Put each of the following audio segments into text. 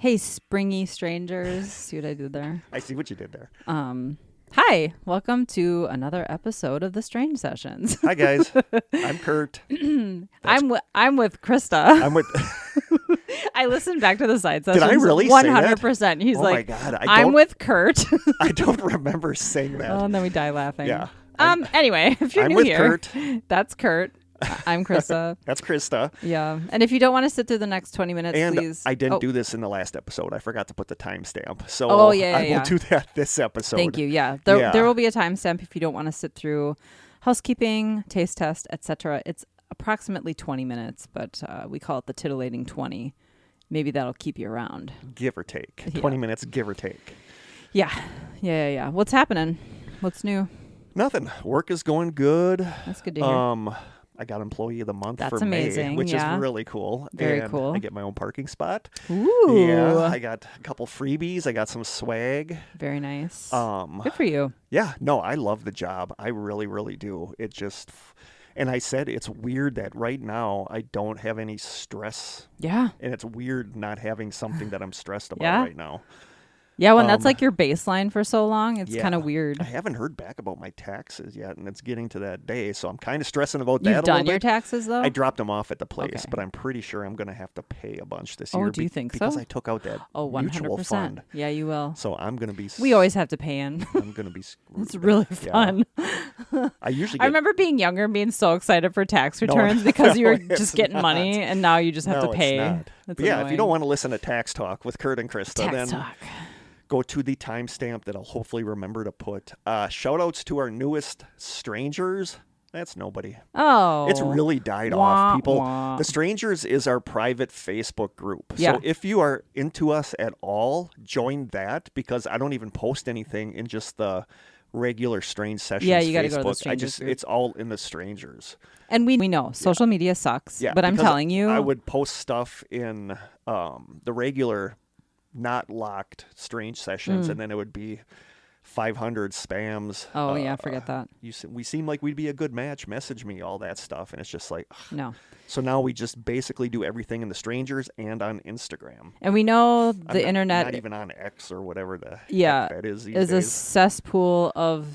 Hey, springy strangers. See what I did there? I see what you did there. Hi, welcome to another episode of the Strange Sessions. Hi guys, I'm Kurt. I'm with Krista. I'm with. I listened back to the side sessions. Did I really 100%. say that? He's oh like, my God, I'm with Kurt. I don't remember saying that. Oh, and then we die laughing. Yeah. Anyway, if you're I'm new with here, Kurt. That's Kurt. I'm Krista. That's Krista. Yeah. And if you don't want to sit through the next 20 minutes, And please. I didn't do this in the last episode. I forgot to put the timestamp. So I will do that this episode. Thank you. Yeah. There will be a timestamp if you don't want to sit through housekeeping, taste test, etc. It's approximately 20 minutes, but we call it the titillating 20. Maybe that'll keep you around. Give or take. Yeah. 20 minutes, give or take. Yeah. What's happening? What's new? Nothing. Work is going good. That's good to hear. I got Employee of the Month That's for amazing, May, which yeah. is really cool. Very and cool. I get my own parking spot. Ooh. Yeah, I got a couple freebies. I got some swag. Very nice. Good for you. Yeah, no, I love the job. I really, really do. It just, and I said it's weird that right now I don't have any stress. Yeah. And it's weird not having something that I'm stressed about Yeah. right now. Yeah, when that's like your baseline for so long, it's kind of weird. I haven't heard back about my taxes yet, and it's getting to that day, so I'm kind of stressing about You've that a done little your bit. taxes, though? I dropped them off at the place, Okay. but I'm pretty sure I'm going to have to pay a bunch this Oh, year. do you think so? Because I took out that 100%. mutual fund. Yeah, you will. So I'm going to be... We always have to pay in. I'm going to be screwed. It's really fun. I usually I remember being younger and being so excited for tax returns because you were just getting money, and now you just have to pay. It's not. That's But yeah, if you annoying. don't want to listen to Tax Talk with Kurt and Krista, Tax then talk. go to the timestamp that I'll hopefully remember to put. Shout outs to our newest strangers. That's nobody. Oh. It's really died Wah, off. People, wah. The Strangers is our private Facebook group. Yeah. So if you are into us at all, join that because I don't even post anything in just the regular Strange Sessions Yeah, you got to Facebook. go to the Strangers group. It's all in the Strangers. And we know social media sucks, Yeah, but I'm because telling you. I would post stuff in the regular, not locked Strange Sessions, and then it would be 500 spams. Oh, yeah, forget that. We seem like we'd be a good match. Message me all that stuff, and it's just like No. So now we just basically do everything in the Strangers and on Instagram. And we know I'm the internet not even on X or whatever the yeah, heck that is these is a days. cesspool of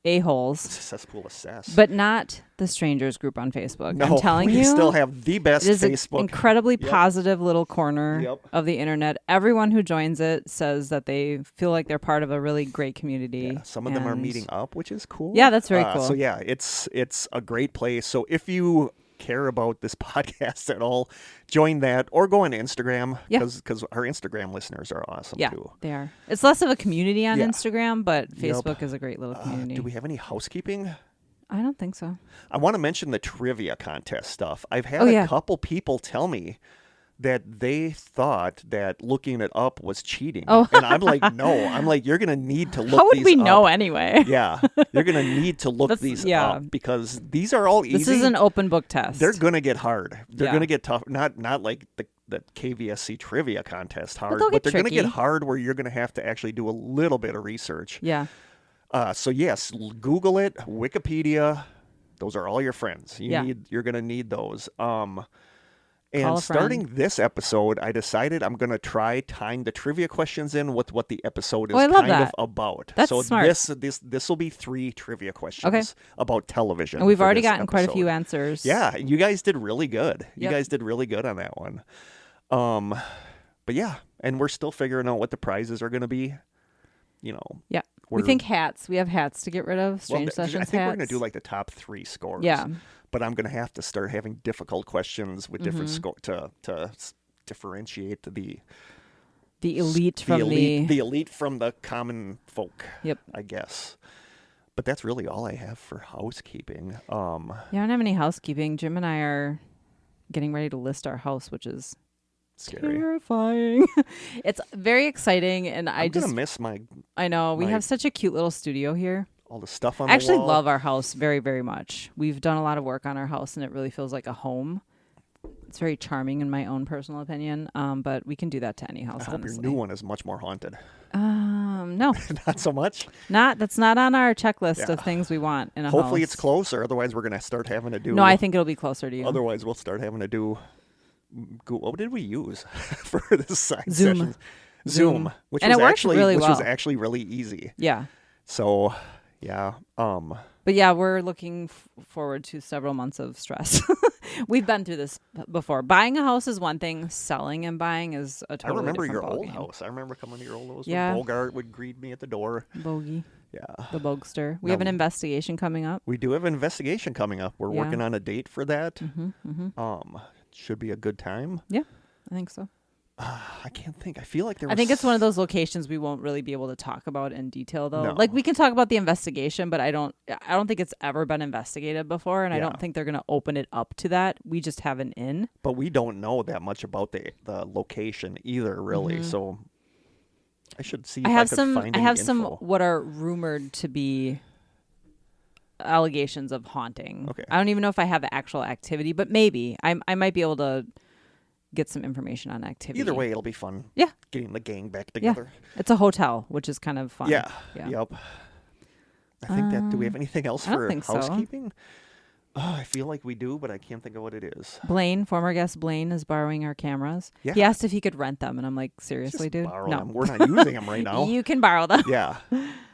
a-holes. It's a cesspool of cess. But not the Strangers group on Facebook. no, I'm telling we you. still have the best It is Facebook. an incredibly Yep. positive little corner Yep. of the internet. Everyone who joins it says that they feel like they're part of a really great community. Yeah, some of them are and- meeting up, which is cool. Yeah, that's very cool. So yeah, it's a great place. So if you care about this podcast at all, join that or go on Instagram Yeah. because our Instagram listeners are awesome Yeah, too. they are. It's less of a community on Yeah. Instagram, but Yep. Facebook is a great little community. Do we have any housekeeping? I don't think so. I want to mention the trivia contest stuff. I've had Oh, a yeah. couple people tell me that they thought that looking it up was cheating. Oh. And I'm like, no. I'm like, you're going to need to look How would these we up. know anyway? Yeah. You're going to need to look these yeah. up because these are all easy. This is an open book test. They're going to get hard. They're Yeah. going to get tough. Not like the KVSC trivia contest hard, they'll but get they're going to get tricky. hard where you're going to have to actually do a little bit of research. Yeah. So yes, Google it, Wikipedia. Those are all your friends. Yeah. You're going to need those. Call And a starting friend. this episode, I decided I'm going to try tying the trivia questions in with what the episode is I love kind that. of about. That's so smart. This will be 3 trivia questions Okay. about television. And we've for already this gotten quite a episode. few answers. Yeah, you guys did really good. You Yep. guys did really good on that one. But yeah, and we're still figuring out what the prizes are going to be. You know, Yeah. We think hats. We have hats to get rid of. Strange Sessions I think hats. we're going to do like the top 3 scores. Yeah. But I'm going to have to start having difficult questions with different Mm-hmm. to differentiate the elite from the elite from the common folk. Yep. I guess. But that's really all I have for housekeeping. Yeah, I don't have any housekeeping. Jim and I are getting ready to list our house, which is Scary. terrifying. It's very exciting, and I'm gonna miss I know we my- have such a cute little studio here. all the stuff on I actually the wall. love our house very, very much. We've done a lot of work on our house, and it really feels like a home. It's very charming in my own personal opinion, but we can do that to any house. I hope honestly. your new one is much more haunted. No, Not so much. that's not on our checklist Yeah. of things we want in a Hopefully house. it's closer. Otherwise, we're gonna start having to do. No, I think it'll be closer to you. Otherwise, we'll start having to do what did we use for this side Zoom. session? Zoom, which And was it worked actually really well. was actually really easy. Yeah. So, yeah. But yeah, we're looking forward to several months of stress. We've been through this before. Buying a house is one thing. Selling and buying is a totally I remember different your old ballgame. house. I remember coming to your old house Yeah. when Bogart would greet me at the door. Bogey. Yeah. The Bogster. We No. have an investigation coming up. We do have an investigation coming up. We're Yeah. working on a date for that. Mm-hmm. Should be a good time. Yeah, I think so. I can't think. I feel like there was... I think it's one of those locations we won't really be able to talk about in detail, though. No. Like, we can talk about the investigation, but I don't think it's ever been investigated before, and I Yeah. don't think they're going to open it up to that. We just have an in. But we don't know that much about the location either, really. So I should see if I could find I any have some info. what are rumored to be allegations of haunting. Okay. I don't even know if I have the actual activity, but maybe I might be able to get some information on activity. Either way, it'll be fun. Yeah. Getting the gang back Yeah. together. It's a hotel, which is kind of fun. Yeah. Yeah. Yep. I think that... Do we have anything else I don't for think so. housekeeping? Oh, I feel like we do, but I can't think of what it is. Blaine, former guest Blaine, is borrowing our cameras. Yeah. He asked if he could rent them, and I'm like, seriously, Just dude? borrow No. them. We're not using them right now. You can borrow them. Yeah.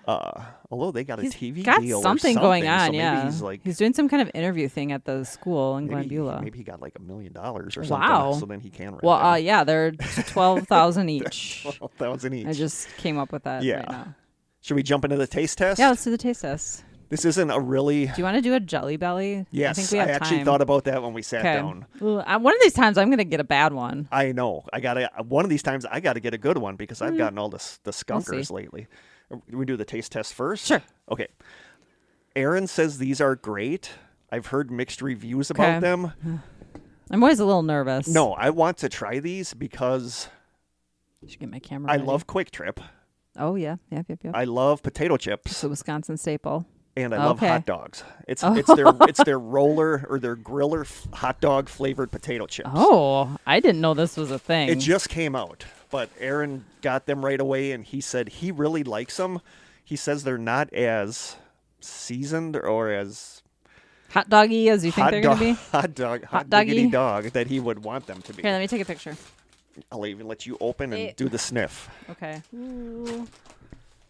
Although they got a He's TV got deal something or going something, on, so maybe yeah. he's like... He's doing some kind of interview thing at the school in Glen Beulah. Maybe he got like $1 million or something. Wow. So then he can rent Well, them. yeah, they're 12,000 each. 12,000 each. I just came up with that Yeah. right now. Should we jump into the taste test? Yeah, let's do the taste test. This isn't a really... Do you want to do a Jelly Belly? Yes, I think we have actually time. thought about that when we sat down. Ooh, one of these times I'm going to get a bad one. I know. One of these times I got to get a good one because I've gotten all the skunkers lately. Do we do the taste test first? Sure. Okay. Aaron says these are great. I've heard mixed reviews about them. I'm always a little nervous. No, I want to try these because I should get my camera I ready. love Quick Trip. Oh, yeah. Yep. I love potato chips. It's a Wisconsin staple. And I love Okay. hot dogs. It's Oh. it's their roller or their griller hot dog flavored potato chips. Oh, I didn't know this was a thing. It just came out, but Aaron got them right away, and he said he really likes them. He says they're not as seasoned or as hot doggy as you think they're going to be. hot Hot diggity doggy? dog that he would want them to be. Here, let me take a picture. I'll even let you open and do the sniff. Okay. Ooh.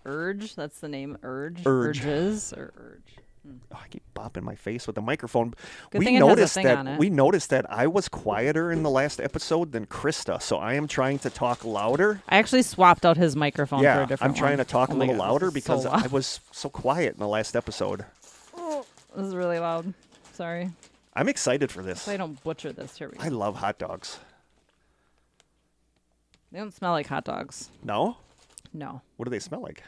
Urge. That's the name. Urge. Urge. Urges or Urge. Oh, I keep bopping my face with the microphone. Good thing it has a noticed thing that on it. we noticed that I was quieter in the last episode than Krista, so I am trying to talk louder. I actually swapped out his microphone for a Yeah, different I'm trying one. to talk Oh a my little God, louder this is so because loud. I was so quiet in the last episode. This is really loud. Sorry. I'm excited for this. So I don't butcher this. Here we go. I love hot dogs. They don't smell like hot dogs. No? No. What do they smell like?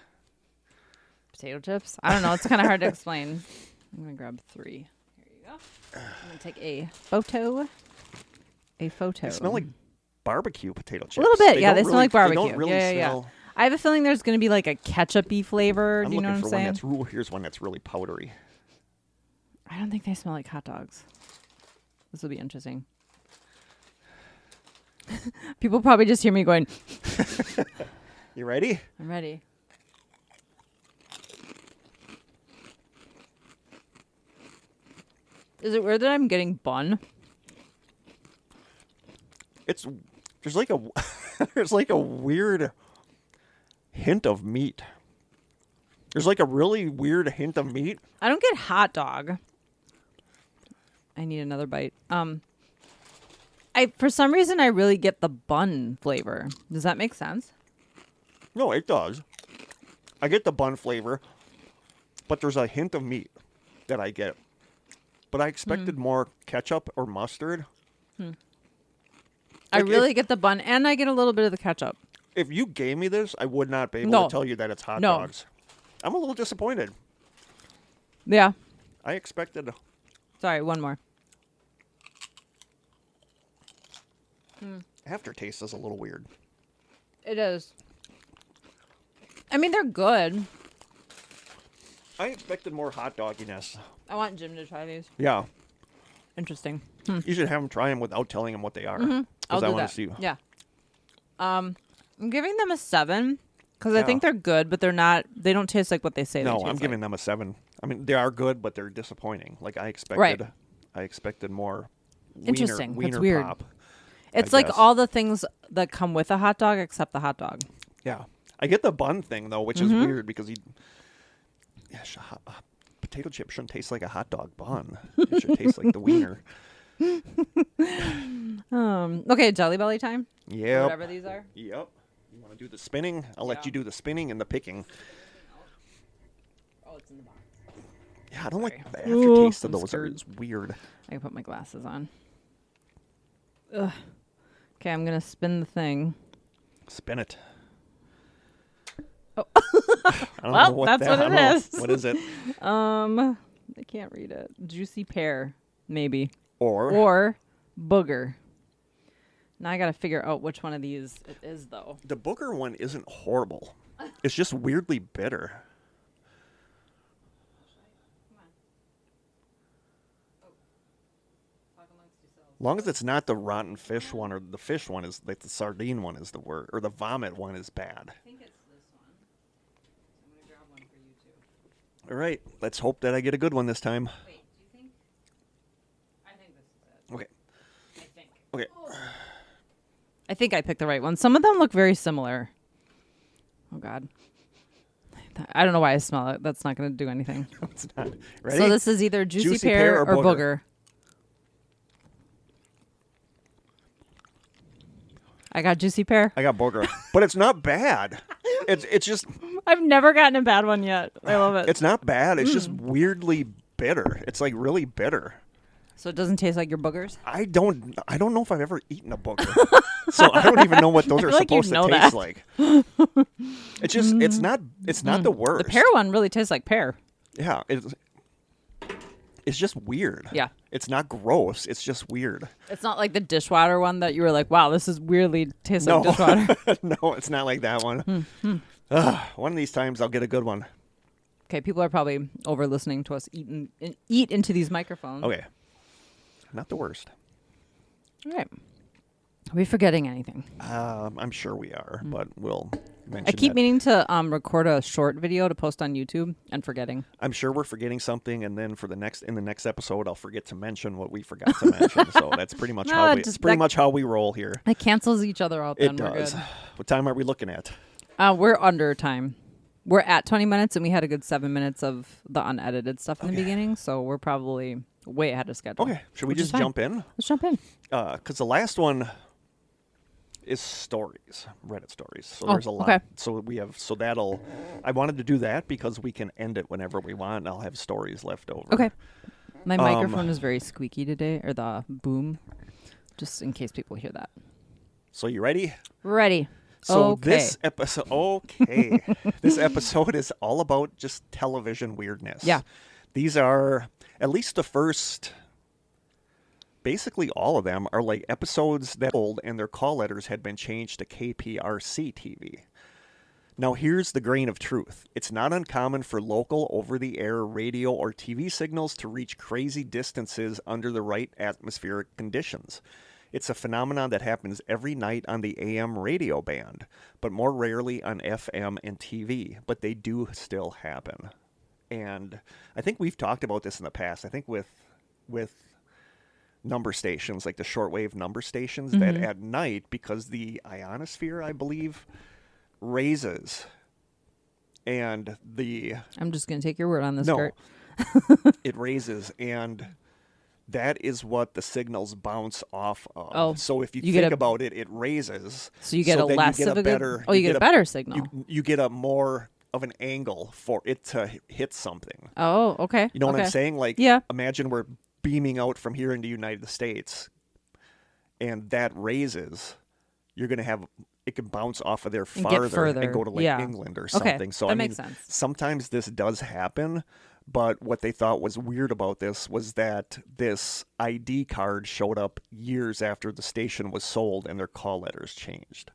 Potato chips? I don't know. It's kind of hard to explain. I'm going to grab 3. Here you go. I'm going to take a photo. They smell like barbecue potato chips. A little bit. Yeah, they don't smell like really- barbecue. They don't really yeah. smell... I have a feeling there's going to be like a ketchup-y flavor. I'm Do you know looking what for I'm one saying? that's... Here's one that's really powdery. I don't think they smell like hot dogs. This will be interesting. People probably just hear me going, You ready? I'm ready. Is it weird that I'm getting bun? There's like a there's like a weird hint of meat. There's like a really weird hint of meat. I don't get hot dog. I need another bite. For some reason I really get the bun flavor. Does that make sense? No, it does. I get the bun flavor, but there's a hint of meat that I get. But I expected more ketchup or mustard. I Like really get the bun and I get a little bit of the ketchup. If you gave me this, I would not be able No. to tell you that it's hot No. dogs. I'm a little disappointed. Yeah. I expected... Sorry, one more. Aftertaste is a little weird. It is. I mean, they're good. I expected more hot dogginess. I want Jim to try these. Yeah. Interesting. You should have him try them without telling him what they are. I'll Because I do want that. to see. Yeah. I'm giving them a 7 because I Yeah. think they're good, but they don't taste like what they say they No, taste I'm giving like. them a 7. I mean, they are good, but they're disappointing. Like I expected. I expected more. Interesting. That's Wiener weird. pop. It's I like guess. all the things that come with a hot dog except the hot dog. Yeah. I get the bun thing, though, which is weird because potato chip shouldn't taste like a hot dog bun. It should taste like the wiener. Okay, Jelly Belly time. Yep. Whatever these are. Yep. You want to do the spinning? I'll let you do the spinning and the picking. Oh, it's in the box. Yeah, I don't like the aftertaste of I'm those. scared. It's weird. I can put my glasses on. Ugh. Okay, I'm gonna spin the thing. Spin it. Oh. I don't know what that's that, what it I don't is. know. What is it? I can't read it. Juicy pear, maybe. Or Or booger. Now I gotta figure out which one of these it is, though. the booger one isn't horrible. It's just weirdly bitter. As long as it's not the rotten fish one, or the fish one is like the sardine one is the word, or the vomit one is bad. I think it's this one. I'm gonna grab one for you too. All right, let's hope that I get a good one this time. Wait, do you think? I think this is it. Okay. I think. Okay. I think I picked the right one. Some of them look very similar. Oh God. I don't know why I smell it. That's not going to do anything. It's not. Ready? So this is either juicy pear or booger. I got juicy pear. I got booger, but it's not bad. It's just I've never gotten a bad one yet. I love it. it's not bad. It's just weirdly bitter. It's like really bitter. So it doesn't taste like your boogers? I don't know if I've ever eaten a booger, so I don't even know what those are feel like you'd supposed to know taste that. like. It's just it's not the worst. The pear one really tastes like pear. Yeah, it's just weird. Yeah. It's not gross. It's just weird. It's not like the dishwater one that you were like, wow, this is weirdly tastes No. like dishwater. No, it's not like that one. One of these times I'll get a good one. Okay, people are probably over listening to us eat into these microphones. Okay. Not the worst. All right. Are we forgetting anything? I'm sure we are, but we'll mention I keep that. meaning to record a short video to post on YouTube and forgetting. I'm sure we're forgetting something, and then in the next episode, I'll forget to mention what we forgot to mention. So that's pretty much much how we roll here. It cancels each other out. It Then we're does. good. What time are we looking at? We're under time. We're at 20 minutes, and we had a good 7 minutes of the unedited stuff in the beginning, so we're probably way ahead of schedule. Okay, should we just jump in? Let's jump in. Because the last one is stories, Reddit stories. So there's a lot. Okay. So I wanted to do that because we can end it whenever we want, and I'll have stories left over. Okay. My microphone is very squeaky today, or the boom, just in case people hear that. So you ready? Ready. So okay. this episode, this episode is all about just television weirdness. Yeah. These are, at least the first, basically all of them are like episodes that are old and their call letters had been changed to KPRC TV. Now here's the grain of truth. It's not uncommon for local over-the-air radio or TV signals to reach crazy distances under the right atmospheric conditions. It's a phenomenon that happens every night on the AM radio band, but more rarely on FM and TV. But they do still happen. And I think we've talked about this in the past. I think with number stations, like the shortwave number stations, that at night, because the ionosphere, I believe, raises, and I'm just going to take your word on this, no, Kurt. it raises, and that is what the signals bounce off of. Oh, so if you get think a- about it, it raises. So you get then less of a better. good... Oh, you get a better signal. You get a more of an angle for it to hit something. Oh, okay. You know what I'm Okay. saying? Like, Yeah. imagine we're beaming out from here in the United States, and that raises. You're going to have... It can bounce off of there And get farther and go further. to like Yeah. England or Okay, something. So that I mean, makes sense. sometimes this does happen, but what they thought was weird about this was that this ID card showed up years after the station was sold and their call letters changed.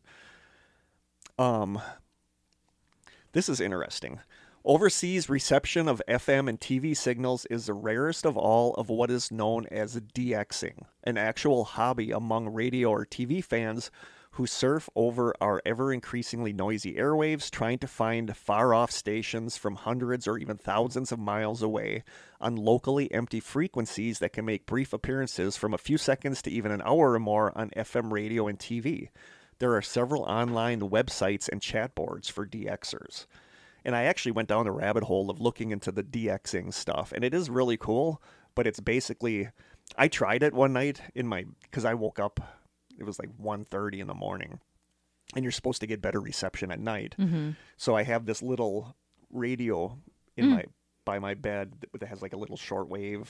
This is interesting. Overseas reception of FM and TV signals is the rarest of all of what is known as DXing, an actual hobby among radio or TV fans who surf over our ever-increasingly noisy airwaves, trying to find far-off stations from hundreds or even thousands of miles away on locally empty frequencies that can make brief appearances from a few seconds to even an hour or more on FM radio and TV. There are several online websites and chat boards for DXers. And I actually went down the rabbit hole of looking into the DXing stuff, and it is really cool, but it's basically, I tried it one night because I woke up, it was like 1:30 in the morning, and you're supposed to get better reception at night. Mm-hmm. So I have this little radio by my bed that has like a little shortwave,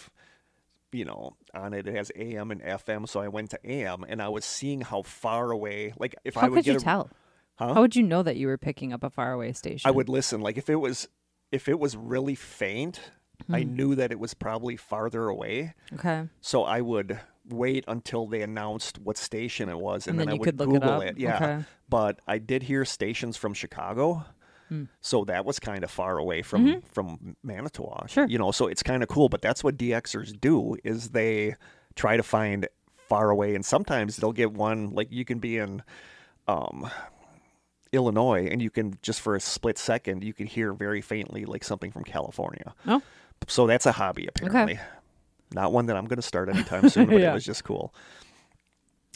on it. It has AM and FM, so I went to AM, and I was seeing how far away, like if I would could get you tell? Huh? How would you know that you were picking up a faraway station? I would listen. Like if it was really faint, I knew that it was probably farther away. Okay. So I would wait until they announced what station it was, and then I you would could look Google it up. it. Yeah. Okay. But I did hear stations from Chicago. So that was kind of far away from Manitowoc. Sure. So it's kind of cool. But that's what DXers do, is they try to find far away. And sometimes they'll get one, like you can be in Illinois, and you can, just for a split second, you can hear very faintly like something from California. Oh. So that's a hobby, apparently. Okay. Not one that I'm going to start anytime soon, but Yeah. it was just cool.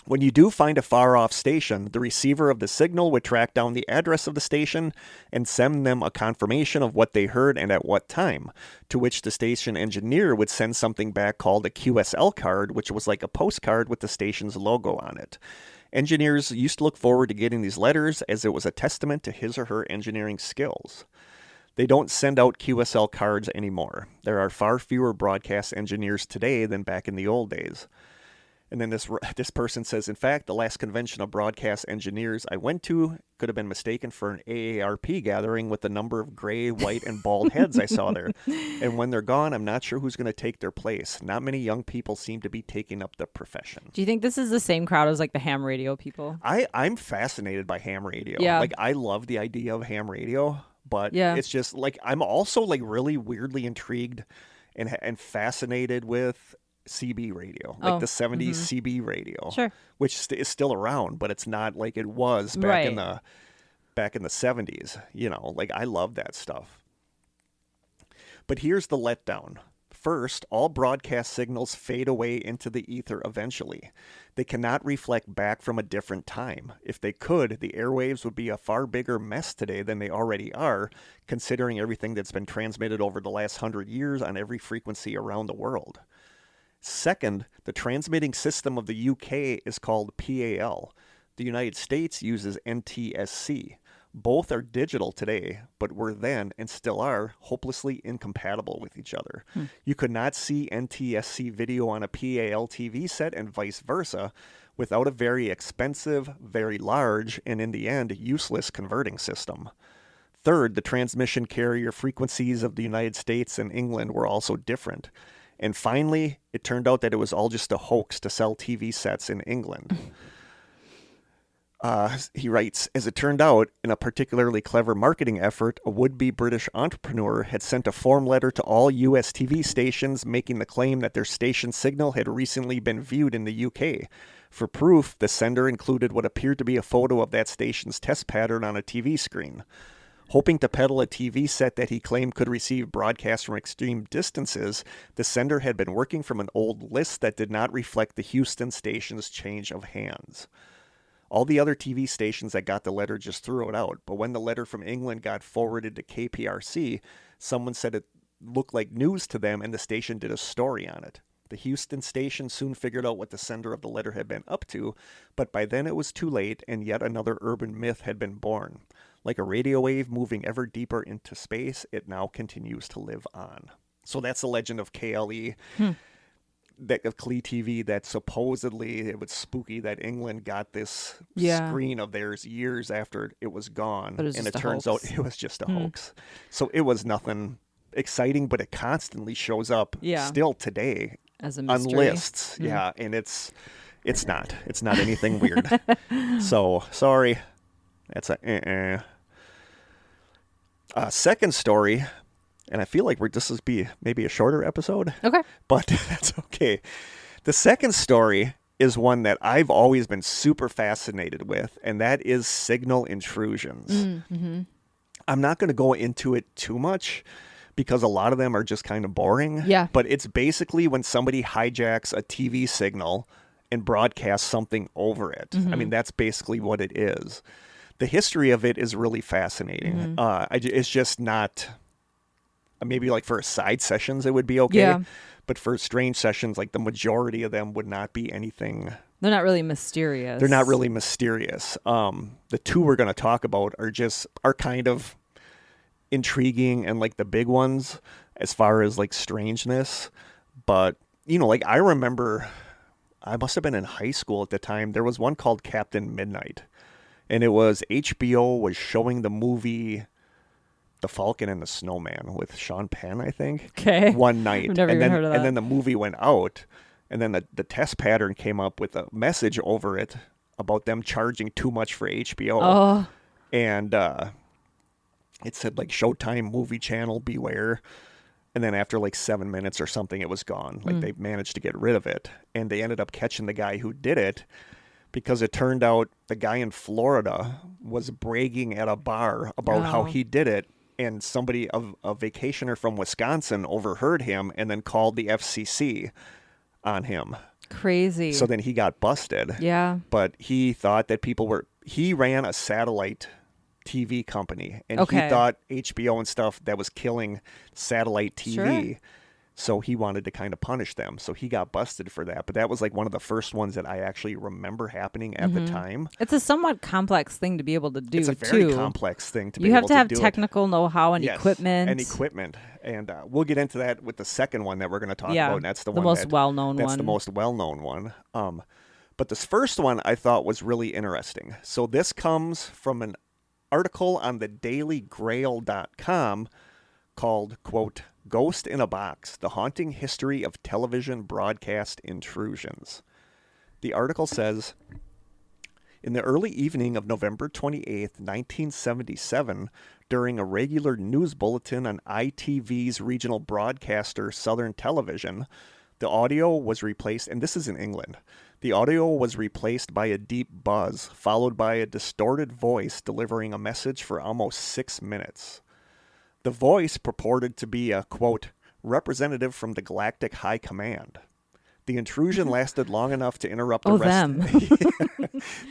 When you do find a far-off station, the receiver of the signal would track down the address of the station and send them a confirmation of what they heard and at what time, to which the station engineer would send something back called a QSL card, which was like a postcard with the station's logo on it. Engineers used to look forward to getting these letters, as it was a testament to his or her engineering skills. They don't send out QSL cards anymore. There are far fewer broadcast engineers today than back in the old days. And then this person says, in fact, the last convention of broadcast engineers I went to could have been mistaken for an AARP gathering with the number of gray, white, and bald heads I saw there. And when they're gone, I'm not sure who's going to take their place. Not many young people seem to be taking up the profession. Do you think this is the same crowd as like the ham radio people? I'm fascinated by ham radio. Yeah. Like, I love the idea of ham radio, but Yeah. it's just like, I'm also like really weirdly intrigued and fascinated with CB radio, like the 70s CB radio, Sure. which is still around, but it's not like it was back in the 70s. Like, I love that stuff. But here's the letdown. First, all broadcast signals fade away into the ether eventually. They cannot reflect back from a different time. If they could, the airwaves would be a far bigger mess today than they already are, considering everything that's been transmitted over the last 100 years on every frequency around the world. Second, the transmitting system of the UK is called PAL. The United States uses NTSC. Both are digital today, but were then, and still are, hopelessly incompatible with each other. You could not see NTSC video on a PAL TV set and vice versa without a very expensive, very large, and in the end, useless converting system. Third, the transmission carrier frequencies of the United States and England were also different. And finally, it turned out that it was all just a hoax to sell TV sets in England. He writes, as it turned out, in a particularly clever marketing effort, a would-be British entrepreneur had sent a form letter to all US TV stations making the claim that their station signal had recently been viewed in the UK. For proof, the sender included what appeared to be a photo of that station's test pattern on a TV screen. Hoping to peddle a TV set that he claimed could receive broadcasts from extreme distances, the sender had been working from an old list that did not reflect the Houston station's change of hands. All the other TV stations that got the letter just threw it out, but when the letter from England got forwarded to KPRC, someone said it looked like news to them, and the station did a story on it. The Houston station soon figured out what the sender of the letter had been up to, but by then it was too late, and yet another urban myth had been born. Like a radio wave moving ever deeper into space, it now continues to live on. So that's the legend of KLE, of Klee TV, that supposedly it was spooky that England got this screen of theirs years after it was gone. And it turns out it was just a hoax. So it was nothing exciting, but it constantly shows up still today as a on mystery. lists. Yeah, and it's not anything weird. So sorry. That's a second story, and I feel like this will be maybe a shorter episode. Okay. But that's okay. The second story is one that I've always been super fascinated with, and that is signal intrusions. Mm-hmm. I'm not going to go into it too much because a lot of them are just kind of boring. Yeah. But it's basically when somebody hijacks a TV signal and broadcasts something over it. Mm-hmm. I mean, that's basically what it is. The history of it is really fascinating. It's just not, maybe like for side sessions it would be okay. Yeah. But for strange sessions, like the majority of them would not be anything. They're not really mysterious. They're not really mysterious. The two we're going to talk about are kind of intriguing and like the big ones as far as like strangeness. But, like I remember I must have been in high school at the time. There was one called Captain Midnight. And it was HBO was showing the movie The Falcon and the Snowman with Sean Penn, I think. Okay. One night. I've never even heard of that. And then the movie went out. And then the test pattern came up with a message over it about them charging too much for HBO. Oh. And it said like Showtime Movie Channel, beware. And then after like 7 minutes or something, it was gone. Like they managed to get rid of it. And they ended up catching the guy who did it because it turned out the guy in Florida was bragging at a bar about how he did it. And somebody, a vacationer from Wisconsin, overheard him and then called the FCC on him. Crazy. So then he got busted. Yeah. But he thought that he ran a satellite TV company, and he thought HBO and stuff that was killing satellite TV. Sure. So he wanted to kind of punish them. So he got busted for that. But that was like one of the first ones that I actually remember happening at the time. It's a somewhat complex thing to be able to do, It's a very complex thing to be able to do. You have to have technical know-how and equipment. And equipment. And we'll get into that with the second one that we're going to talk about. And that's the most well-known one. That's the most well-known one. But this first one I thought was really interesting. So this comes from an article on the dailygrail.com called, quote, Ghost in a Box, The Haunting History of Television Broadcast Intrusions. The article says, in the early evening of November 28th, 1977, during a regular news bulletin on ITV's regional broadcaster Southern Television, the audio was replaced, and this is in England, the audio was replaced by a deep buzz, followed by a distorted voice delivering a message for almost 6 minutes. The voice purported to be a, quote, representative from the Galactic High Command. The intrusion lasted long enough to interrupt the rest.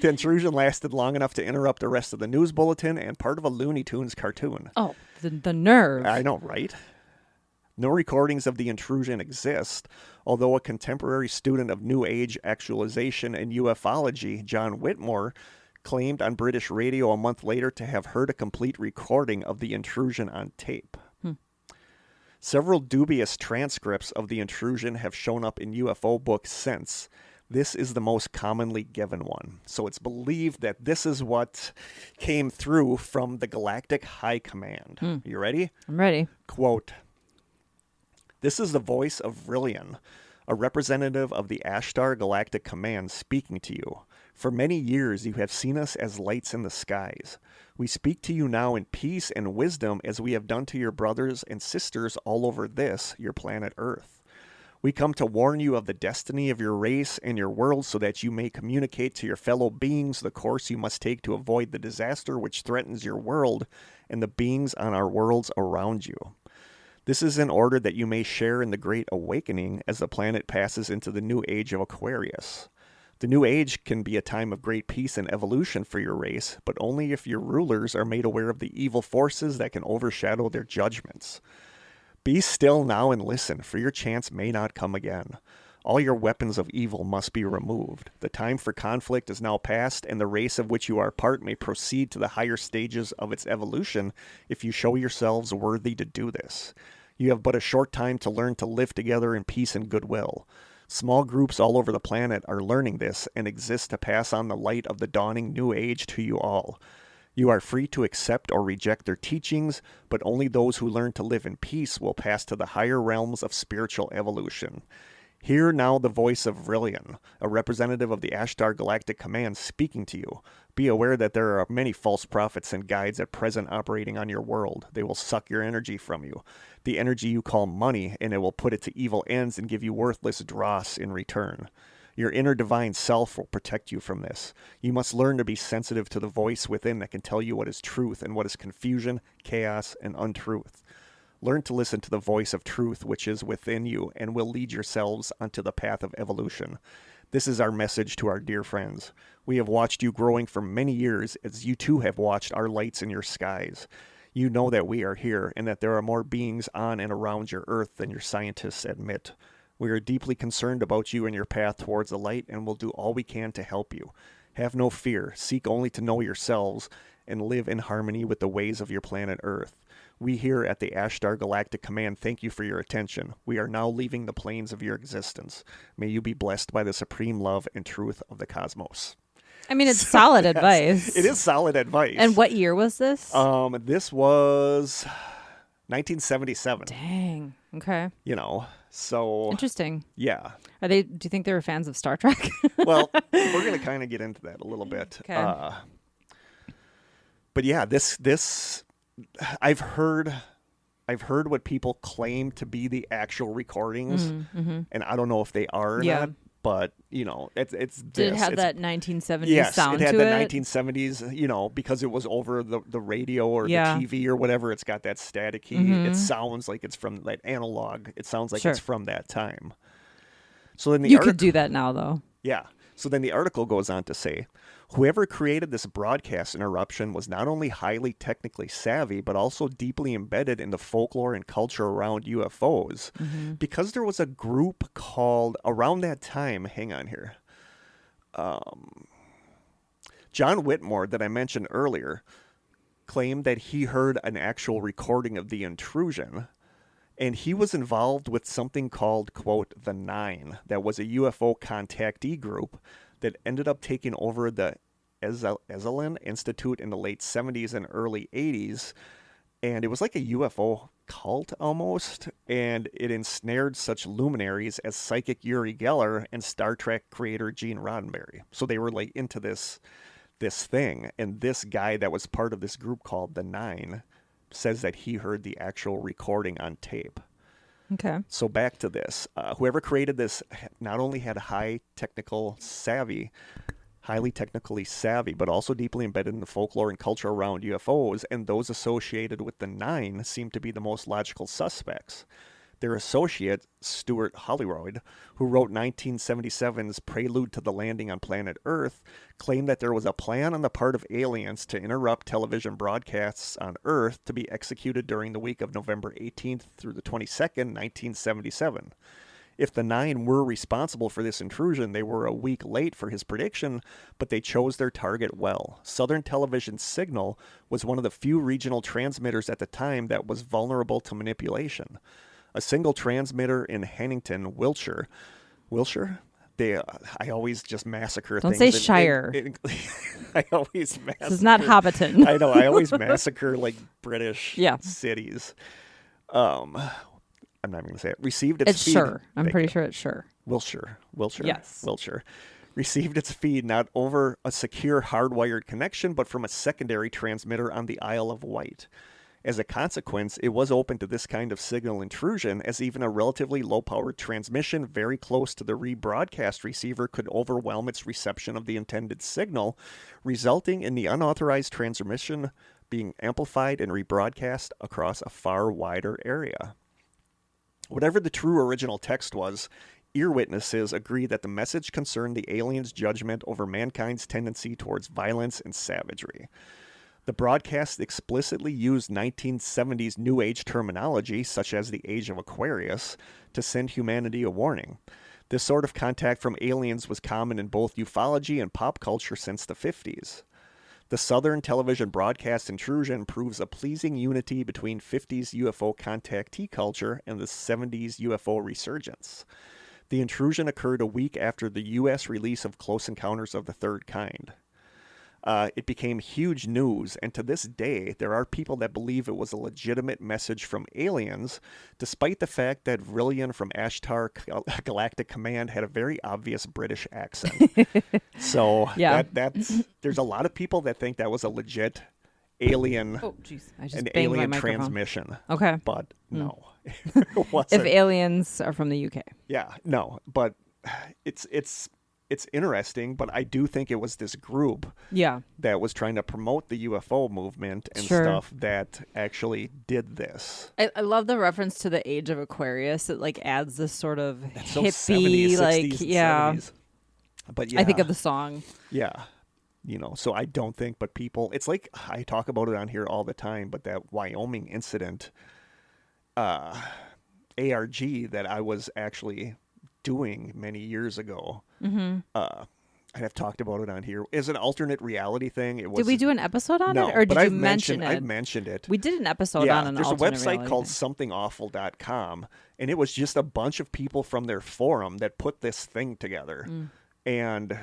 The intrusion lasted long enough to interrupt the rest of the news bulletin and part of a Looney Tunes cartoon. Oh, the nerve. I know, right? No recordings of the intrusion exist, although a contemporary student of New Age actualization and ufology, John Whitmore, claimed on British radio a month later to have heard a complete recording of the intrusion on tape. Several dubious transcripts of the intrusion have shown up in UFO books since. This is the most commonly given one. So it's believed that this is what came through from the Galactic High Command. You ready? I'm ready. Quote, this is the voice of Vrillian, a representative of the Ashtar Galactic Command speaking to you. For many years you have seen us as lights in the skies. We speak to you now in peace and wisdom as we have done to your brothers and sisters all over this, your planet Earth. We come to warn you of the destiny of your race and your world so that you may communicate to your fellow beings the course you must take to avoid the disaster which threatens your world and the beings on our worlds around you. This is in order that you may share in the Great Awakening as the planet passes into the new age of Aquarius. The new age can be a time of great peace and evolution for your race, but only if your rulers are made aware of the evil forces that can overshadow their judgments. Be still now and listen, for your chance may not come again. All your weapons of evil must be removed. The time for conflict is now past, and the race of which you are a part may proceed to the higher stages of its evolution if you show yourselves worthy to do this. You have but a short time to learn to live together in peace and goodwill. Small groups all over the planet are learning this and exist to pass on the light of the dawning new age to you all. You are free to accept or reject their teachings, but only those who learn to live in peace will pass to the higher realms of spiritual evolution. Hear now the voice of Vrillian, a representative of the Ashtar Galactic Command speaking to you. Be aware that there are many false prophets and guides at present operating on your world. They will suck your energy from you, the energy you call money, and it will put it to evil ends and give you worthless dross in return. Your inner divine self will protect you from this. You must learn to be sensitive to the voice within that can tell you what is truth and what is confusion, chaos, and untruth. Learn to listen to the voice of truth which is within you and will lead yourselves onto the path of evolution. This is our message to our dear friends. We have watched you growing for many years as you too have watched our lights in your skies. You know that we are here and that there are more beings on and around your earth than your scientists admit. We are deeply concerned about you and your path towards the light and will do all we can to help you. Have no fear. Seek only to know yourselves and live in harmony with the ways of your planet Earth. We here at the Ashtar Galactic Command thank you for your attention. We are now leaving the planes of your existence. May you be blessed by the supreme love and truth of the cosmos. I mean, it's solid advice. It is solid advice. And what year was this? This was 1977. Dang. Okay. You know, so interesting. Yeah. Do you think they were fans of Star Trek? Well, we're going to kind of get into that a little bit. Okay. But yeah, this I've heard what people claim to be the actual recordings, and I don't know if they are or not. But you know, it's did it have that 1970s yes, sound it had to the it? 1970s. You know, because it was over the radio or the TV or whatever. It's got that staticky. It sounds like it's from that analog. It sounds like it's from that time. So then you could do that now, though. Yeah. So then the article goes on to say, whoever created this broadcast interruption was not only highly technically savvy, but also deeply embedded in the folklore and culture around UFOs. Because there was a group called, around that time, hang on here, John Whitmore, that I mentioned earlier, claimed that he heard an actual recording of the intrusion. And he was involved with something called, quote, the Nine, that was a UFO contactee group that ended up taking over the Esalen Institute in the late 70s and early 80s. And it was like a UFO cult almost. And it ensnared such luminaries as psychic Uri Geller and Star Trek creator Gene Roddenberry. So they were like into this thing. And this guy that was part of this group called the Nine says that he heard the actual recording on tape. Okay. So back to this. Whoever created this not only had highly technically savvy, but also deeply embedded in the folklore and culture around UFOs, and those associated with the Nine seem to be the most logical suspects. Their associate, Stuart Holroyd, who wrote 1977's Prelude to the Landing on Planet Earth, claimed that there was a plan on the part of aliens to interrupt television broadcasts on Earth to be executed during the week of November 18th through the 22nd, 1977. If the Nine were responsible for this intrusion, they were a week late for his prediction, but they chose their target well. Southern Television Signal was one of the few regional transmitters at the time that was vulnerable to manipulation. A single transmitter in Hannington, Wiltshire. I always just massacre Don't things. Say Shire. I always massacre. This is not Hobbiton. I know. I always massacre like British cities. I'm not even going to say it. Received its feed. Sure. I'm pretty sure it's sure. Wiltshire. Yes. Wiltshire. Received its feed not over a secure hardwired connection, but from a secondary transmitter on the Isle of Wight. As a consequence, it was open to this kind of signal intrusion, as even a relatively low-powered transmission very close to the rebroadcast receiver could overwhelm its reception of the intended signal, resulting in the unauthorized transmission being amplified and rebroadcast across a far wider area. Whatever the true original text was, ear witnesses agree that the message concerned the aliens' judgment over mankind's tendency towards violence and savagery. The broadcast explicitly used 1970s New Age terminology, such as the Age of Aquarius, to send humanity a warning. This sort of contact from aliens was common in both ufology and pop culture since the 50s. The Southern Television broadcast intrusion proves a pleasing unity between 50s UFO contactee culture and the 70s UFO resurgence. The intrusion occurred a week after the U.S. release of Close Encounters of the Third Kind. It became huge news, and to this day, there are people that believe it was a legitimate message from aliens, despite the fact that Vrillian from Ashtar Galactic Command had a very obvious British accent. So there's a lot of people that think that was a legit alien, an alien transmission. Okay, but no, if aliens are from the UK. Yeah, no, but it's it's interesting, but I do think it was this group Yeah. that was trying to promote the UFO movement and Sure. stuff that actually did this. I love the reference to the age of Aquarius. It like adds this sort of That's so hippie, 70s, like 60s, and yeah. 70s. But yeah, I think of the song. yeah, so I don't think, but people, it's like I talk about it on here all the time, but that Wyoming incident, ARG that I was actually doing many years ago. Mm-hmm. And I've talked about it on here. Is an alternate reality thing. It was. Did we do an episode on No, it, or but did you I've mention it? I've mentioned it. We did an episode Yeah, on an there's a alternate website reality called thing. somethingawful.com, and it was just a bunch of people from their forum that put this thing together. And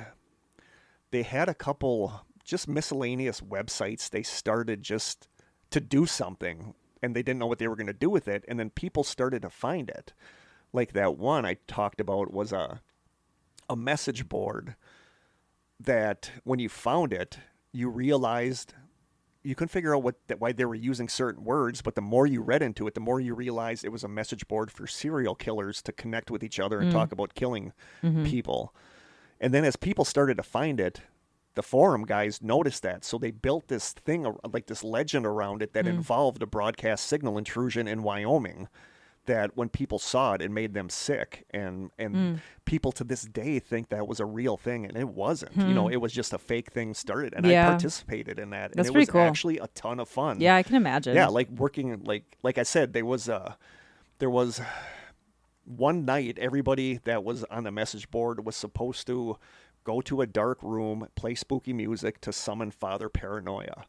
they had a couple just miscellaneous websites they started just to do something, and they didn't know what they were going to do with it, and then people started to find it. Like that one I talked about was a message board that when you found it, you realized you couldn't figure out why they were using certain words, but the more you read into it, the more you realized it was a message board for serial killers to connect with each other and talk about killing people. And then as people started to find it, the forum guys noticed that, so they built this thing, like this legend around it that involved a broadcast signal intrusion in Wyoming, that when people saw it, it made them sick. And people to this day think that was a real thing, and it wasn't. It was just a fake thing started, and I participated in that. That's and it pretty was cool. actually a ton of fun. Yeah, I can imagine. Yeah, like working, like I said, there was one night everybody that was on the message board was supposed to go to a dark room, play spooky music to summon Father Paranoia.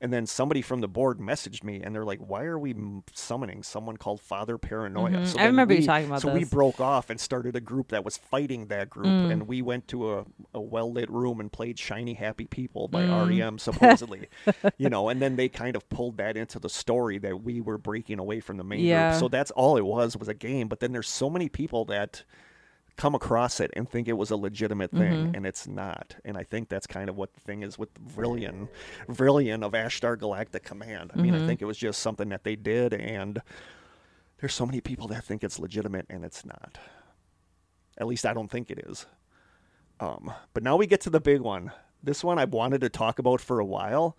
And then somebody from the board messaged me, and they're like, why are we summoning someone called Father Paranoia? So I remember you talking about so this. we broke off and started a group that was fighting that group, and we went to a well-lit room and played Shiny Happy People by REM, supposedly. And then they kind of pulled that into the story that we were breaking away from the main group. So that's all it was a game. But then there's so many people that come across it and think it was a legitimate thing, and it's not. And I think that's kind of what the thing is with Vrillian of Ashtar Galactic Command. I mean, I think it was just something that they did, and there's so many people that think it's legitimate, and it's not. At least I don't think it is. But now we get to the big one. This one I've wanted to talk about for a while,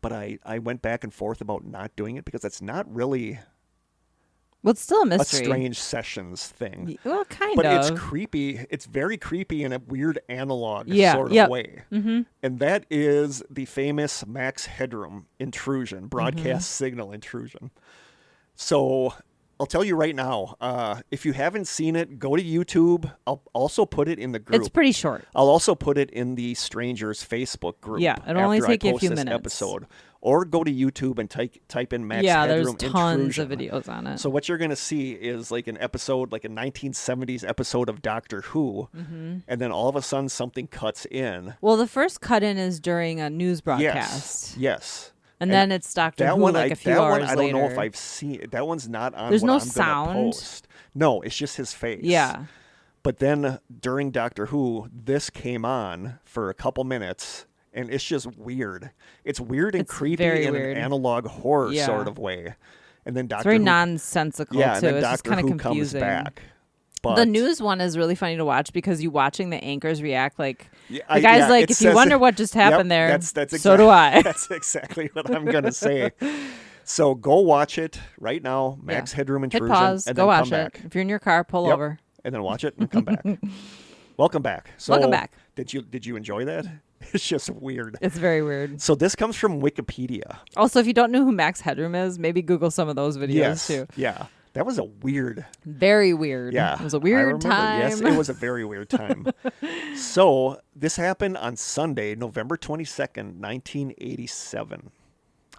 but I went back and forth about not doing it because it's not really Well, it's still a a mystery. strange sessions thing. Well, kind But of. it's creepy. It's very creepy in a weird analog sort of way. And that is the famous Max Headroom intrusion, broadcast signal intrusion. So I'll tell you right now, if you haven't seen it, go to YouTube. I'll also put it in the group. It's pretty short. I'll also put it in the Strangers Facebook group. Yeah, it'll only after I take you a post few this minutes. episode. Or go to YouTube and type in Max Yeah, Headroom there's tons intrusion. of videos on it. So what you're going to see is like an episode, like a 1970s episode of Doctor Who, and then all of a sudden something cuts in. Well, the first cut in is during a news broadcast. Yes. And then it's Doctor That Who one, like a few that hours one, I don't know if later. I've seen. That one's not on. There's what no I'm gonna sound. Post. No, it's just his face. Yeah. But then during Doctor Who, this came on for a couple minutes. And it's just weird. It's weird and It's creepy very in weird. an analog horror Yeah. sort of way. And then It's Doctor very Who, nonsensical, yeah, too. and then It's just Doctor kind of Who confusing. comes back. But The news one is really funny to watch because you watching the anchors react like Yeah, the guy's like, it if you says wonder it- what just happened there, that's so do I. That's exactly what I'm gonna say. So go watch it right now. Max Headroom Hit intrusion. pause, and go then watch come it. back. If you're in your car, pull Yep. over. And then watch it and come back. Welcome back. So Welcome back. Did you enjoy that? It's just weird. It's very weird. So this comes from Wikipedia. Also, if you don't know who Max Headroom is, maybe Google some of those videos Yes. too. Yeah. That was a weird. Very weird. Yeah. It was a I weird remember. time. Yes, it was a very weird time. So this happened on Sunday, November 22nd, 1987.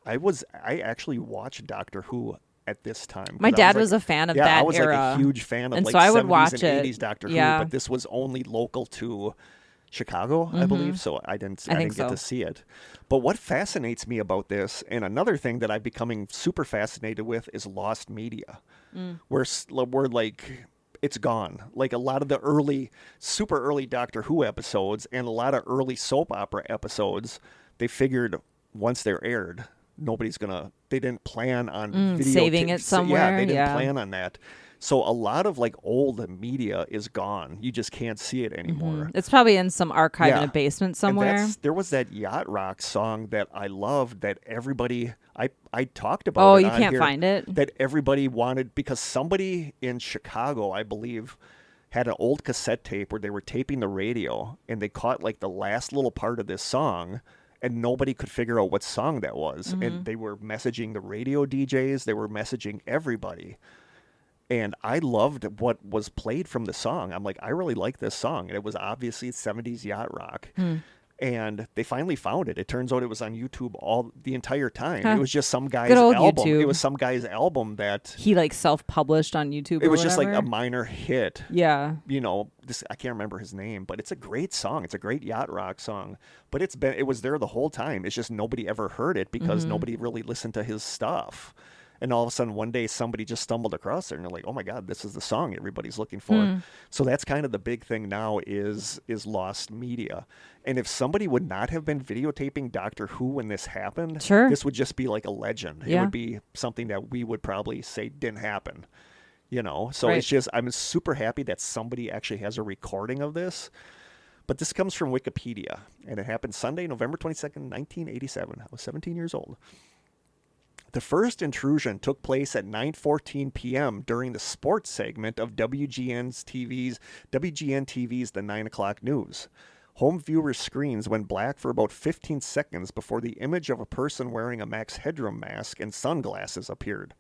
I actually watched Doctor Who at this time. My 'cause I dad like- was a fan of yeah, that I was era. like a huge fan of And like so I would 70s watch and it. 80s Doctor Yeah. Who, but this was only local to Chicago, I believe, so I didn't think get so. to see it. But what fascinates me about this, and another thing that I'm becoming super fascinated with, is lost media, where like it's gone. Like a lot of the super early Doctor Who episodes and a lot of early soap opera episodes, they figured once they're aired, they didn't plan on video saving it tapes. somewhere, Yeah, they didn't yeah. plan on that. So a lot of like old media is gone. You just can't see it anymore. It's probably in some archive in Yeah. a basement And somewhere. there was that yacht rock song that I loved that everybody I talked about. Oh, it you on can't here, find it? that everybody wanted because somebody in Chicago, I believe, had an old cassette tape where they were taping the radio and they caught like the last little part of this song and nobody could figure out what song that was. And they were messaging the radio DJs, they were messaging everybody. And I loved what was played from the song. I'm like, I really like this song. And it was obviously 70s yacht rock. And they finally found it. It turns out it was on YouTube the entire time. It was just some guy's Good old album. YouTube. It was some guy's album that He like self-published on YouTube. it or was just like a whatever? minor hit. Yeah. You know, this I can't remember his name, but it's a great song. It's a great yacht rock song. But it was there the whole time. It's just nobody ever heard it because nobody really listened to his stuff. And all of a sudden, one day, somebody just stumbled across it, and they're like, "Oh my God, this is the song everybody's looking for." So that's kind of the big thing now is lost media. And if somebody would not have been videotaping Doctor Who when this happened, Sure. this would just be like a legend. It Yeah. would be something that we would probably say didn't happen. You know, so Right. it's just I'm super happy that somebody actually has a recording of this. But this comes from Wikipedia, and it happened Sunday, November 22nd, 1987. I was 17 years old. The first intrusion took place at 9:14 p.m. during the sports segment of WGN TV's The 9 o'clock news. Home viewers' screens went black for about 15 seconds before the image of a person wearing a Max Headroom mask and sunglasses appeared.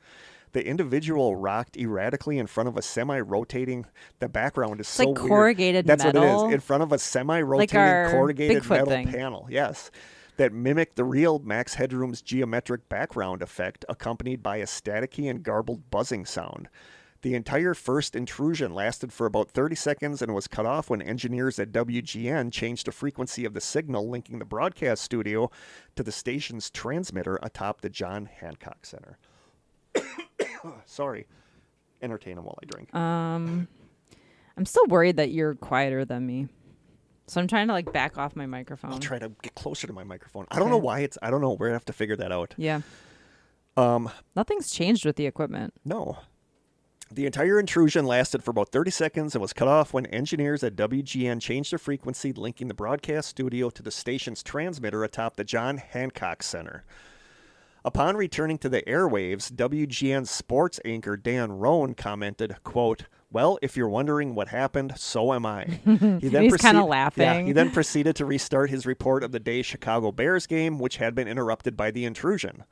The individual rocked erratically in front of a semi-rotating. The background is so like weird. corrugated That's what it metal. is. In front of a semi-rotating our corrugated Bigfoot metal thing. panel. Yes. That mimicked the real Max Headroom's geometric background effect, accompanied by a staticky and garbled buzzing sound. The entire first intrusion lasted for about 30 seconds and was cut off when engineers at WGN changed the frequency of the signal linking the broadcast studio to the station's transmitter atop the John Hancock Center. Sorry. Entertain him while I drink. I'm still worried that you're quieter than me. So I'm trying to like back off my microphone. I'll try to get closer to my microphone. I don't know why I don't know. We're going to have to figure that out. Yeah. Nothing's changed with the equipment. No. The entire intrusion lasted for about 30 seconds and was cut off when engineers at WGN changed the frequency linking the broadcast studio to the station's transmitter atop the John Hancock Center. Upon returning to the airwaves, WGN sports anchor Dan Roan commented, quote, "Well, if you're wondering what happened, so am I." He then He's kinda laughing. Yeah, he then proceeded to restart his report of the day's Chicago Bears game, which had been interrupted by the intrusion.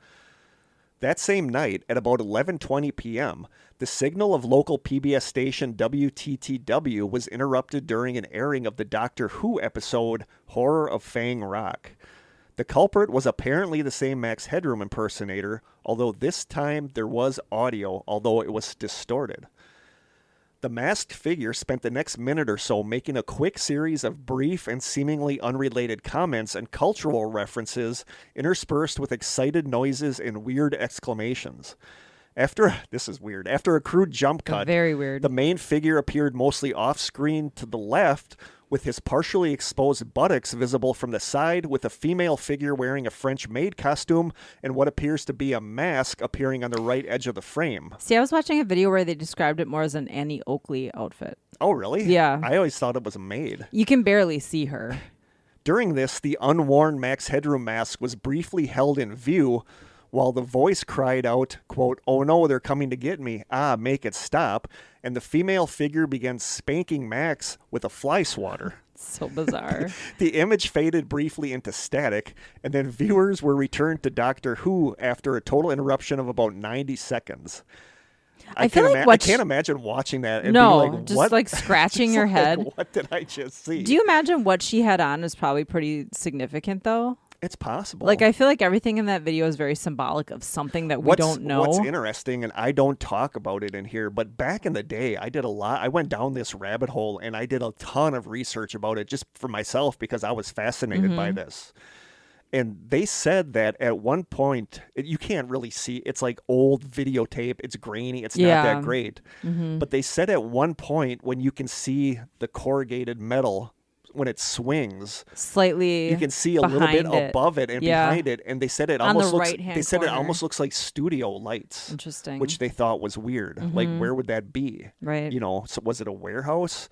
That same night, at about 11:20 p.m., the signal of local PBS station WTTW was interrupted during an airing of the Doctor Who episode Horror of Fang Rock. The culprit was apparently the same Max Headroom impersonator, although this time there was audio, although it was distorted. The masked figure spent the next minute or so making a quick series of brief and seemingly unrelated comments and cultural references interspersed with excited noises and weird exclamations. This is weird. After a crude jump cut, Very weird. the main figure appeared mostly off-screen to the left, with his partially exposed buttocks visible from the side, with a female figure wearing a French maid costume and what appears to be a mask appearing on the right edge of the frame. See, I was watching a video where they described it more as an Annie Oakley outfit. Oh, really? Yeah. I always thought it was a maid. You can barely see her. During this, the unworn Max Headroom mask was briefly held in view, while the voice cried out, quote, "Oh no, they're coming to get me. Ah, make it stop." And the female figure began spanking Max with a fly swatter. So bizarre. The image faded briefly into static, and then viewers were returned to Doctor Who after a total interruption of about 90 seconds. I feel like I can't imagine watching that and No, being like, just what? like scratching Just your like, head. What did I just see? Do you imagine what she had on is probably pretty significant though? It's possible. Like, I feel like everything in that video is very symbolic of something that we don't know. What's interesting, and I don't talk about it in here, but back in the day, I did a lot. I went down this rabbit hole, and I did a ton of research about it just for myself because I was fascinated by this. And they said that at one point, you can't really see, it's like old videotape, it's grainy, it's not that great. But they said at one point when you can see the corrugated metal when it swings, slightly you can see a little bit behind it. above it and behind it, and they said it On the almost looks. right-hand They said corner. it almost looks like studio lights. Interesting. Which they thought was weird. Like, where would that be? Right. You know, so was it a warehouse?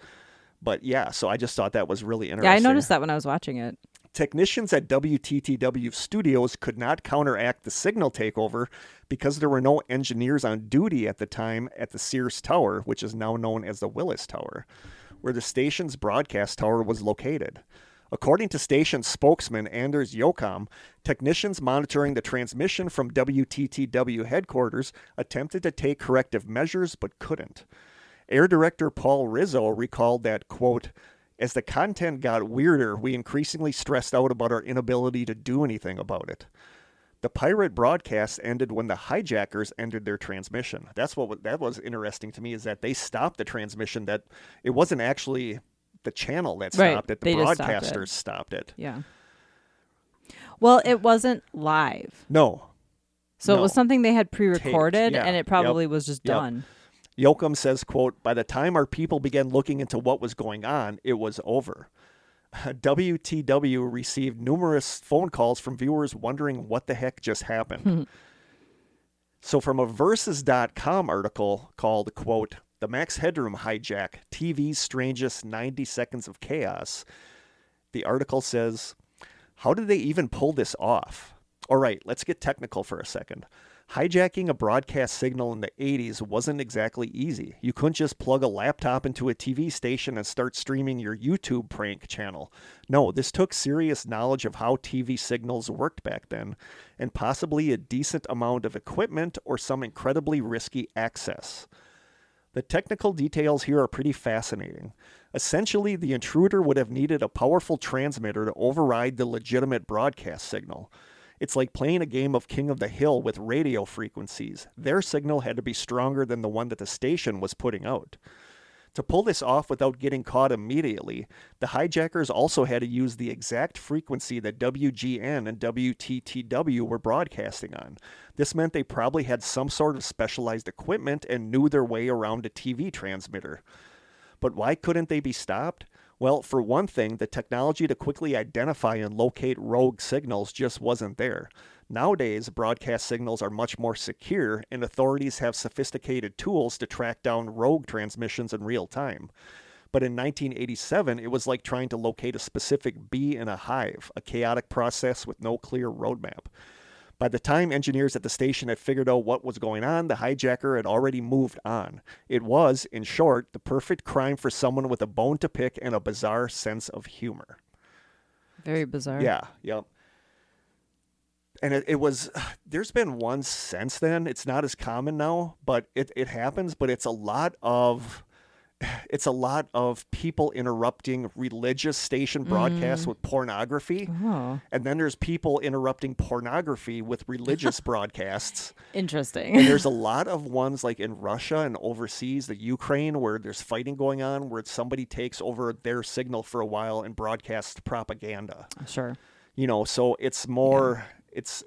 But yeah, so I just thought that was really interesting. Yeah, I noticed that when I was watching it. Technicians at WTTW studios could not counteract the signal takeover because there were no engineers on duty at the time at the Sears Tower, which is now known as the Willis Tower, where the station's broadcast tower was located. According to station spokesman Anders Jocham, technicians monitoring the transmission from WTTW headquarters attempted to take corrective measures but couldn't. Air director Paul Rizzo recalled that, quote, as the content got weirder, we increasingly stressed out about our inability to do anything about it. The pirate broadcast ended when the hijackers ended their transmission. That was interesting to me, is that they stopped the transmission. That it wasn't actually the channel that stopped it. The broadcasters stopped it. Yeah. Well, it wasn't live. No. So it was something they had pre-recorded, yeah. and it probably was just done. Yoakum says, quote, by the time our people began looking into what was going on, it was over. WTW received numerous phone calls from viewers wondering what the heck just happened. So from a Versus.com article called, quote, the Max Headroom Hijack, TV's Strangest 90 Seconds of Chaos, the article says, how did they even pull this off? All right, let's get technical for a second. Hijacking a broadcast signal in the 80s wasn't exactly easy. You couldn't just plug a laptop into a TV station and start streaming your YouTube prank channel. No, this took serious knowledge of how TV signals worked back then, and possibly a decent amount of equipment or some incredibly risky access. The technical details here are pretty fascinating. Essentially, the intruder would have needed a powerful transmitter to override the legitimate broadcast signal. It's like playing a game of King of the Hill with radio frequencies. Their signal had to be stronger than the one that the station was putting out. To pull this off without getting caught immediately, the hijackers also had to use the exact frequency that WGN and WTTW were broadcasting on. This meant they probably had some sort of specialized equipment and knew their way around a TV transmitter. But why couldn't they be stopped? Well, for one thing, the technology to quickly identify and locate rogue signals just wasn't there. Nowadays, broadcast signals are much more secure, and authorities have sophisticated tools to track down rogue transmissions in real time. But in 1987, it was like trying to locate a specific bee in a hive, a chaotic process with no clear roadmap. By the time engineers at the station had figured out what was going on, the hijacker had already moved on. It was, in short, the perfect crime for someone with a bone to pick and a bizarre sense of humor. Very bizarre. Yeah, yep. And it was, there's been one since then. It's not as common now, but it happens, but it's a lot of people interrupting religious station broadcasts with pornography. Oh. And then there's people interrupting pornography with religious broadcasts. Interesting. And there's a lot of ones like in Russia and overseas, the Ukraine, where there's fighting going on, where somebody takes over their signal for a while and broadcasts propaganda. Sure. You know, so it's more, it's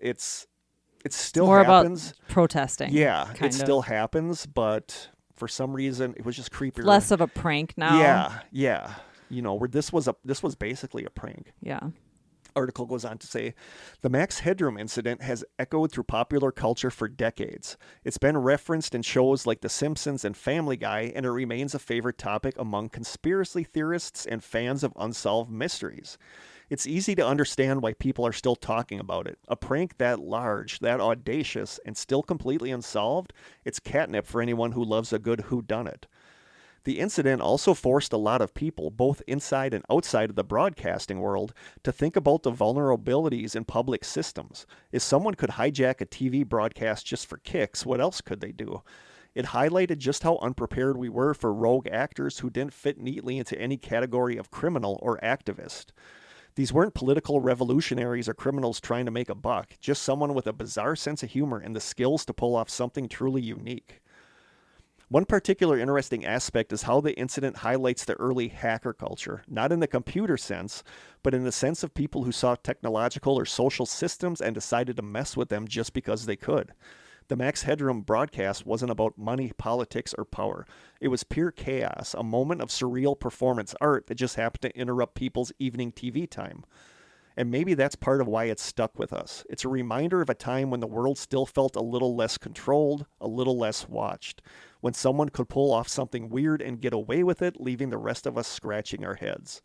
still more happens. About protesting. Yeah, it still happens, but for some reason, it was just creepier. Less of a prank now. Yeah. You know, where this was basically a prank. Yeah. Article goes on to say, the Max Headroom incident has echoed through popular culture for decades. It's been referenced in shows like The Simpsons and Family Guy, and it remains a favorite topic among conspiracy theorists and fans of unsolved mysteries. It's easy to understand why people are still talking about it. A prank that large, that audacious, and still completely unsolved, it's catnip for anyone who loves a good whodunit. The incident also forced a lot of people, both inside and outside of the broadcasting world, to think about the vulnerabilities in public systems. If someone could hijack a TV broadcast just for kicks, what else could they do? It highlighted just how unprepared we were for rogue actors who didn't fit neatly into any category of criminal or activist. These weren't political revolutionaries or criminals trying to make a buck, just someone with a bizarre sense of humor and the skills to pull off something truly unique. One particular interesting aspect is how the incident highlights the early hacker culture, not in the computer sense, but in the sense of people who saw technological or social systems and decided to mess with them just because they could. The Max Headroom broadcast wasn't about money, politics, or power. It was pure chaos, a moment of surreal performance art that just happened to interrupt people's evening TV time. And maybe that's part of why it's stuck with us. It's a reminder of a time when the world still felt a little less controlled, a little less watched, when someone could pull off something weird and get away with it, leaving the rest of us scratching our heads.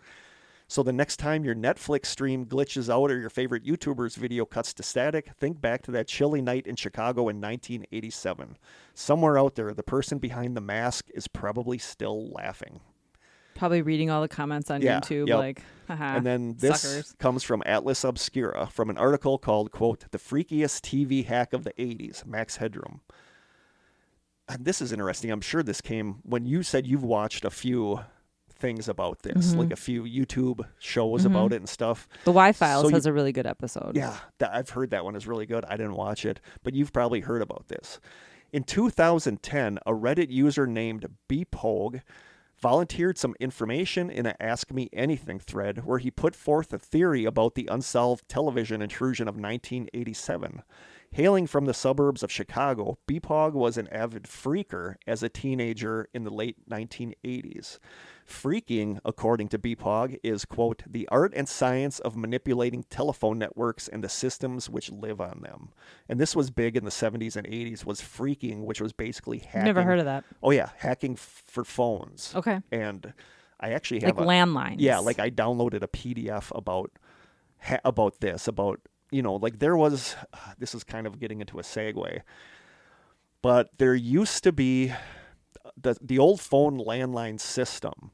So the next time your Netflix stream glitches out or your favorite YouTuber's video cuts to static, think back to that chilly night in Chicago in 1987. Somewhere out there, the person behind the mask is probably still laughing. Probably reading all the comments on YouTube, like, haha, and then this suckers. comes from Atlas Obscura, from an article called, quote, "The Freakiest TV Hack of the 80s, Max Headroom." And this is interesting. I'm sure this came when you said you've watched a few things about this, like a few YouTube shows about it and stuff. The Y-Files has a really good episode. Yeah, I've heard that one is really good. I didn't watch it, but you've probably heard about this. In 2010, a Reddit user named BPOG volunteered some information in an Ask Me Anything thread where he put forth a theory about the unsolved television intrusion of 1987. Hailing from the suburbs of Chicago, BPOG was an avid freaker as a teenager in the late 1980s. Freaking, according to BPOG, is, quote, "the art and science of manipulating telephone networks and the systems which live on them." And this was big in the 70s and 80s, was freaking, which was basically hacking. Never heard of that. Oh, yeah, hacking for phones. Okay. And I actually have like landlines. Yeah, like I downloaded a PDF about this, about, you know, like there was, this is kind of getting into a segue, but there used to be the old phone landline system.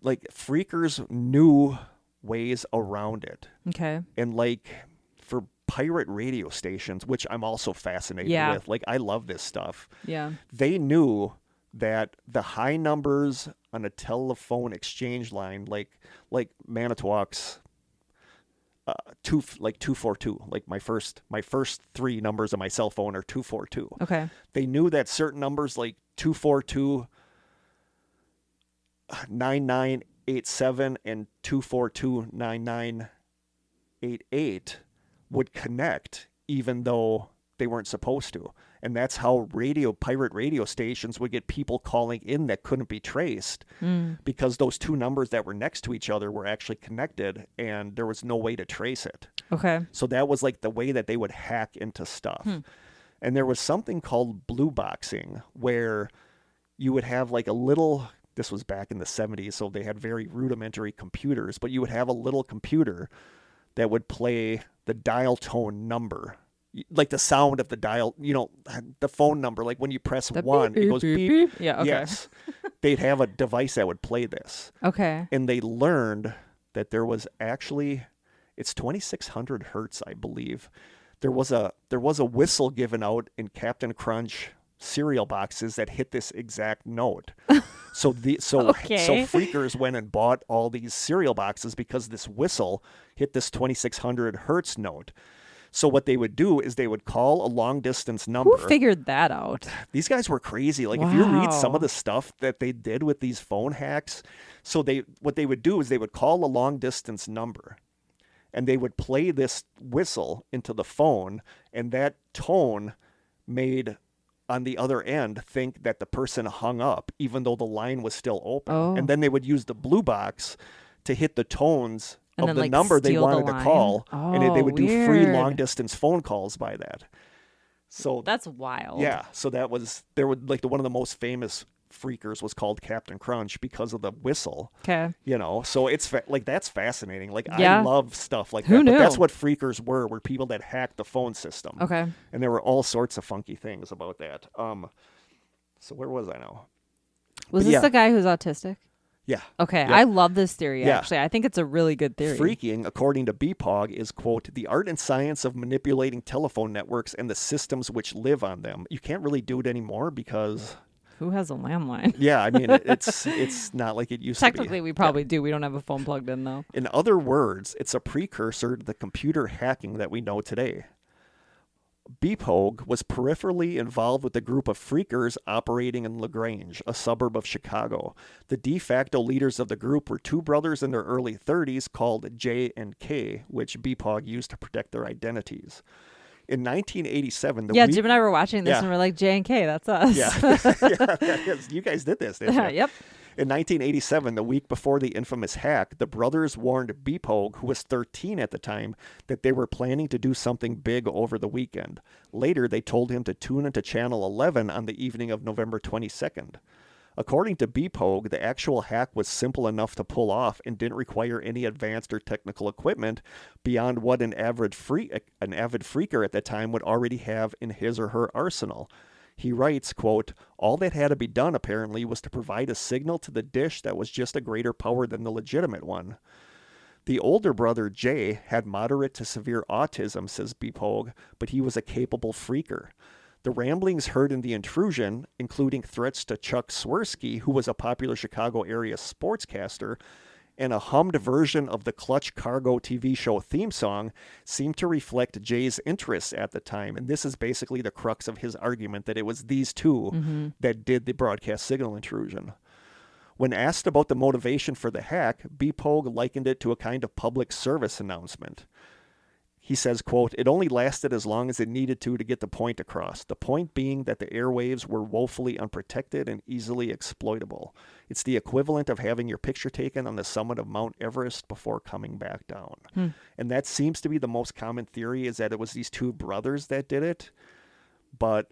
Like freakers knew ways around it. Okay. And like for pirate radio stations, which I'm also fascinated with, like I love this stuff. Yeah. They knew that the high numbers on a telephone exchange line, like Manitowoc's 242, like my first three numbers of my cell phone are 242. Okay. They knew that certain numbers like 242 9987 and 242 9988 would connect even though they weren't supposed to. And that's how pirate radio stations would get people calling in that couldn't be traced because those two numbers that were next to each other were actually connected and there was no way to trace it. Okay. So that was like the way that they would hack into stuff. And there was something called blue boxing where you would have like a little, this was back in the 70s, so they had very rudimentary computers, but you would have a little computer that would play the dial tone number, like the sound of the dial, you know, the phone number, like when you press one, it goes beep, beep. Yeah, okay. Yes. They'd have a device that would play this. Okay. And they learned that there was actually, it's 2600 hertz, I believe. There was a whistle given out in Captain Crunch cereal boxes that hit this exact note. So freakers went and bought all these cereal boxes because this whistle hit this 2600 hertz note. So what they would do is they would call a long distance number. Who figured that out? These guys were crazy. Like if you read some of the stuff that they did with these phone hacks, so what they would do is they would call a long distance number and they would play this whistle into the phone, and that tone made on the other end think that the person hung up even though the line was still open. And then they would use the blue box to hit the tones of the number they wanted to call, and they would do free long distance phone calls by that. So that's wild. Yeah, so that was one of the most famous freakers was called Captain Crunch because of the whistle. Okay. You know, so it's that's fascinating. Like I love stuff like Who that. knew? But that's what freakers were people that hacked the phone system. Okay. And there were all sorts of funky things about that. So where was I now? Was this the guy who's autistic? Yeah. Okay. Yep. I love this theory, actually. I think it's a really good theory. Freaking, according to BPOG, is, quote, "the art and science of manipulating telephone networks and the systems which live on them." You can't really do it anymore because... Who has a landline? Yeah, I mean, it's not like it used to be. Technically, we probably do. We don't have a phone plugged in, though. In other words, it's a precursor to the computer hacking that we know today. BPOG was peripherally involved with a group of freakers operating in LaGrange, a suburb of Chicago. The de facto leaders of the group were two brothers in their early 30s called J and K, which BPOG used to protect their identities. In 1987, the Yeah, week... Jim and I were watching this Yeah. and we're like, J&K, that's us. Yeah, yeah, that is. You guys did this, didn't you? Yep. In 1987, the week before the infamous hack, the brothers warned Beepog, who was 13 at the time, that they were planning to do something big over the weekend. Later, they told him to tune into Channel 11 on the evening of November 22nd. According to Beepog, the actual hack was simple enough to pull off and didn't require any advanced or technical equipment beyond what an avid freaker at the time would already have in his or her arsenal. He writes, quote, all that had to be done, apparently, was to provide a signal to the dish that was just a greater power than the legitimate one. The older brother, Jay, had moderate to severe autism, says Beepog, but he was a capable freaker. The ramblings heard in The Intrusion, including threats to Chuck Swirsky, who was a popular Chicago area sportscaster, and a hummed version of the Clutch Cargo TV show theme song, seemed to reflect Jay's interests at the time. And this is basically the crux of his argument, that it was these two that did the broadcast signal intrusion. When asked about the motivation for the hack, Beepog likened it to a kind of public service announcement. He says, quote, it only lasted as long as it needed to get the point across. The point being that the airwaves were woefully unprotected and easily exploitable. It's the equivalent of having your picture taken on the summit of Mount Everest before coming back down. And that seems to be the most common theory, is that it was these two brothers that did it. But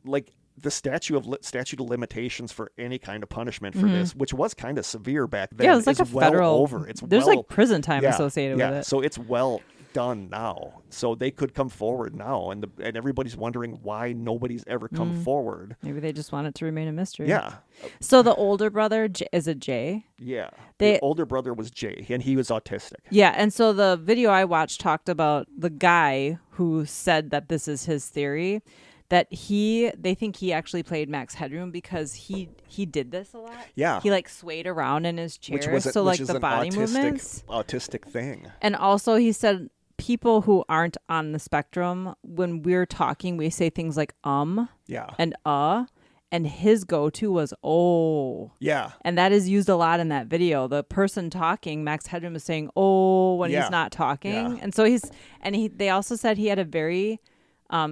like the statute of limitations for any kind of punishment for this, which was kind of severe back then, Yeah, it was like is a well federal... over. There's like prison time associated with it. So it's well done now, so they could come forward now, and everybody's wondering why nobody's ever come forward. Maybe they just want it to remain a mystery. Yeah. So the older brother, is it Jay? Yeah. The older brother was Jay, and he was autistic. Yeah, and so the video I watched talked about the guy who said that this is his theory, that they think he actually played Max Headroom because he did this a lot. Yeah. He like swayed around in his chair, which is the body movements. Autistic thing. And also he said people who aren't on the spectrum, when we're talking, we say things like and and his go-to was yeah, and that is used a lot in that video. The person talking, Max Headroom, is saying when he's not talking. And so they also said he had a very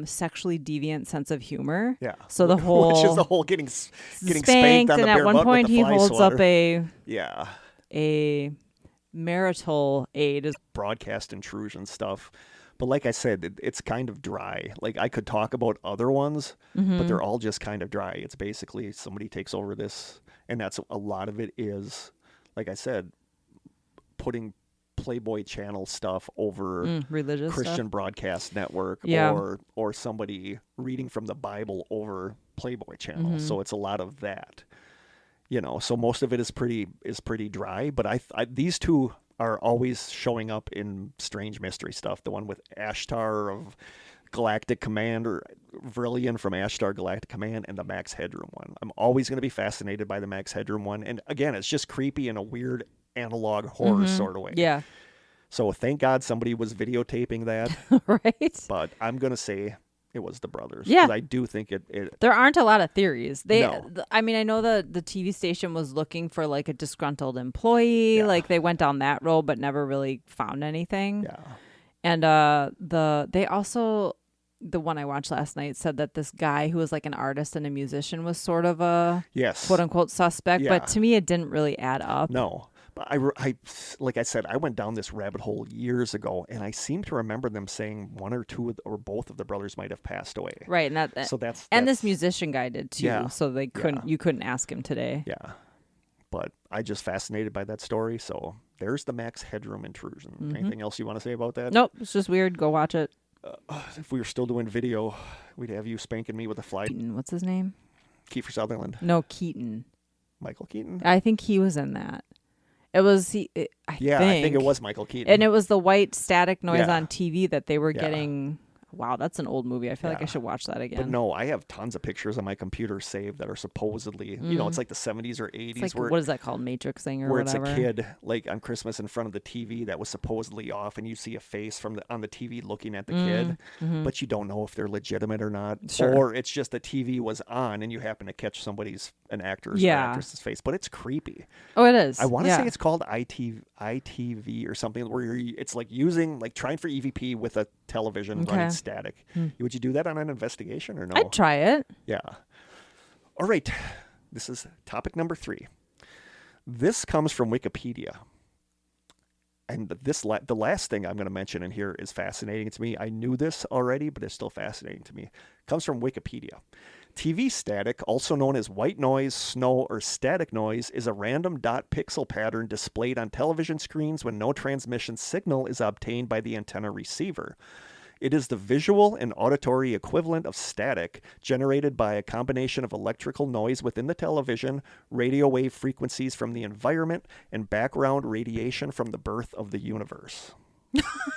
sexually deviant sense of humor. Yeah. So the whole, which is the whole getting spanked on and the at bare one butt point with the he fly holds swatter. up a marital aid, broadcast intrusion stuff. But like I said, it's kind of dry. Like I could talk about other ones, but they're all just kind of dry. It's basically somebody takes over this, and that's a lot of it is, like I said, putting Playboy Channel stuff over religious Christian stuff. Broadcast Network, or somebody reading from the Bible over Playboy Channel. So it's a lot of that. So most of it is pretty dry, but I these two are always showing up in strange mystery stuff. The one with Ashtar of Galactic Command, or Vrillian from Ashtar Galactic Command, and the Max Headroom one. I'm always going to be fascinated by the Max Headroom one. And again, it's just creepy in a weird analog horror sort of way. Yeah. So thank God somebody was videotaping that. Right. But I'm going to say it was the brothers. Yeah. 'Cause I do think it there aren't a lot of theories. No. I mean, I know the TV station was looking for like a disgruntled employee. Yeah. Like they went down that road, but never really found anything. yeah. And they also, the one I watched last night, said that this guy who was like an artist and a musician was sort of a Yes. quote unquote suspect. Yeah. But to me, it didn't really add up. No. But I, like I said, I went down this rabbit hole years ago, and I seem to remember them saying one or two or both of the brothers might have passed away. Right. And this musician guy did too. Yeah. So you couldn't ask him today. Yeah. But I just fascinated by that story. So there's the Max Headroom intrusion. Anything else you want to say about that? Nope. It's just weird. Go watch it. If we were still doing video, we'd have you spanking me with a fly. Keaton. What's his name? Kiefer Sutherland. No, Keaton. Michael Keaton? I think he was in that. It was I think it was Michael Keaton. And it was the white static noise Yeah. on TV that they were Yeah. getting. Wow, that's an old movie. I feel like I Yeah. should watch that again. But no, I have tons of pictures on my computer saved that are supposedly, it's like the 70s or 80s. It's like, what is that called? Matrixing or where whatever? it's a kid, like on Christmas in front of the TV that was supposedly off, and you see a face on the TV looking at the kid, but you don't know if they're legitimate or not. Sure. Or it's just the TV was on and you happen to catch an actor's or actress's face. But it's creepy. Oh, it is. I want to say it's called ITV or something, where it's like trying for EVP with a television running static. Would you do that on an investigation or no? I'd try it. Yeah. All right. This is topic number 3. This comes from Wikipedia. And the last thing I'm going to mention in here is fascinating to me. I knew this already, but it's still fascinating to me. It comes from Wikipedia. TV static, also known as white noise, snow, or static noise, is a random dot pixel pattern displayed on television screens when no transmission signal is obtained by the antenna receiver. It is the visual and auditory equivalent of static, generated by a combination of electrical noise within the television, radio wave frequencies from the environment, and background radiation from the birth of the universe.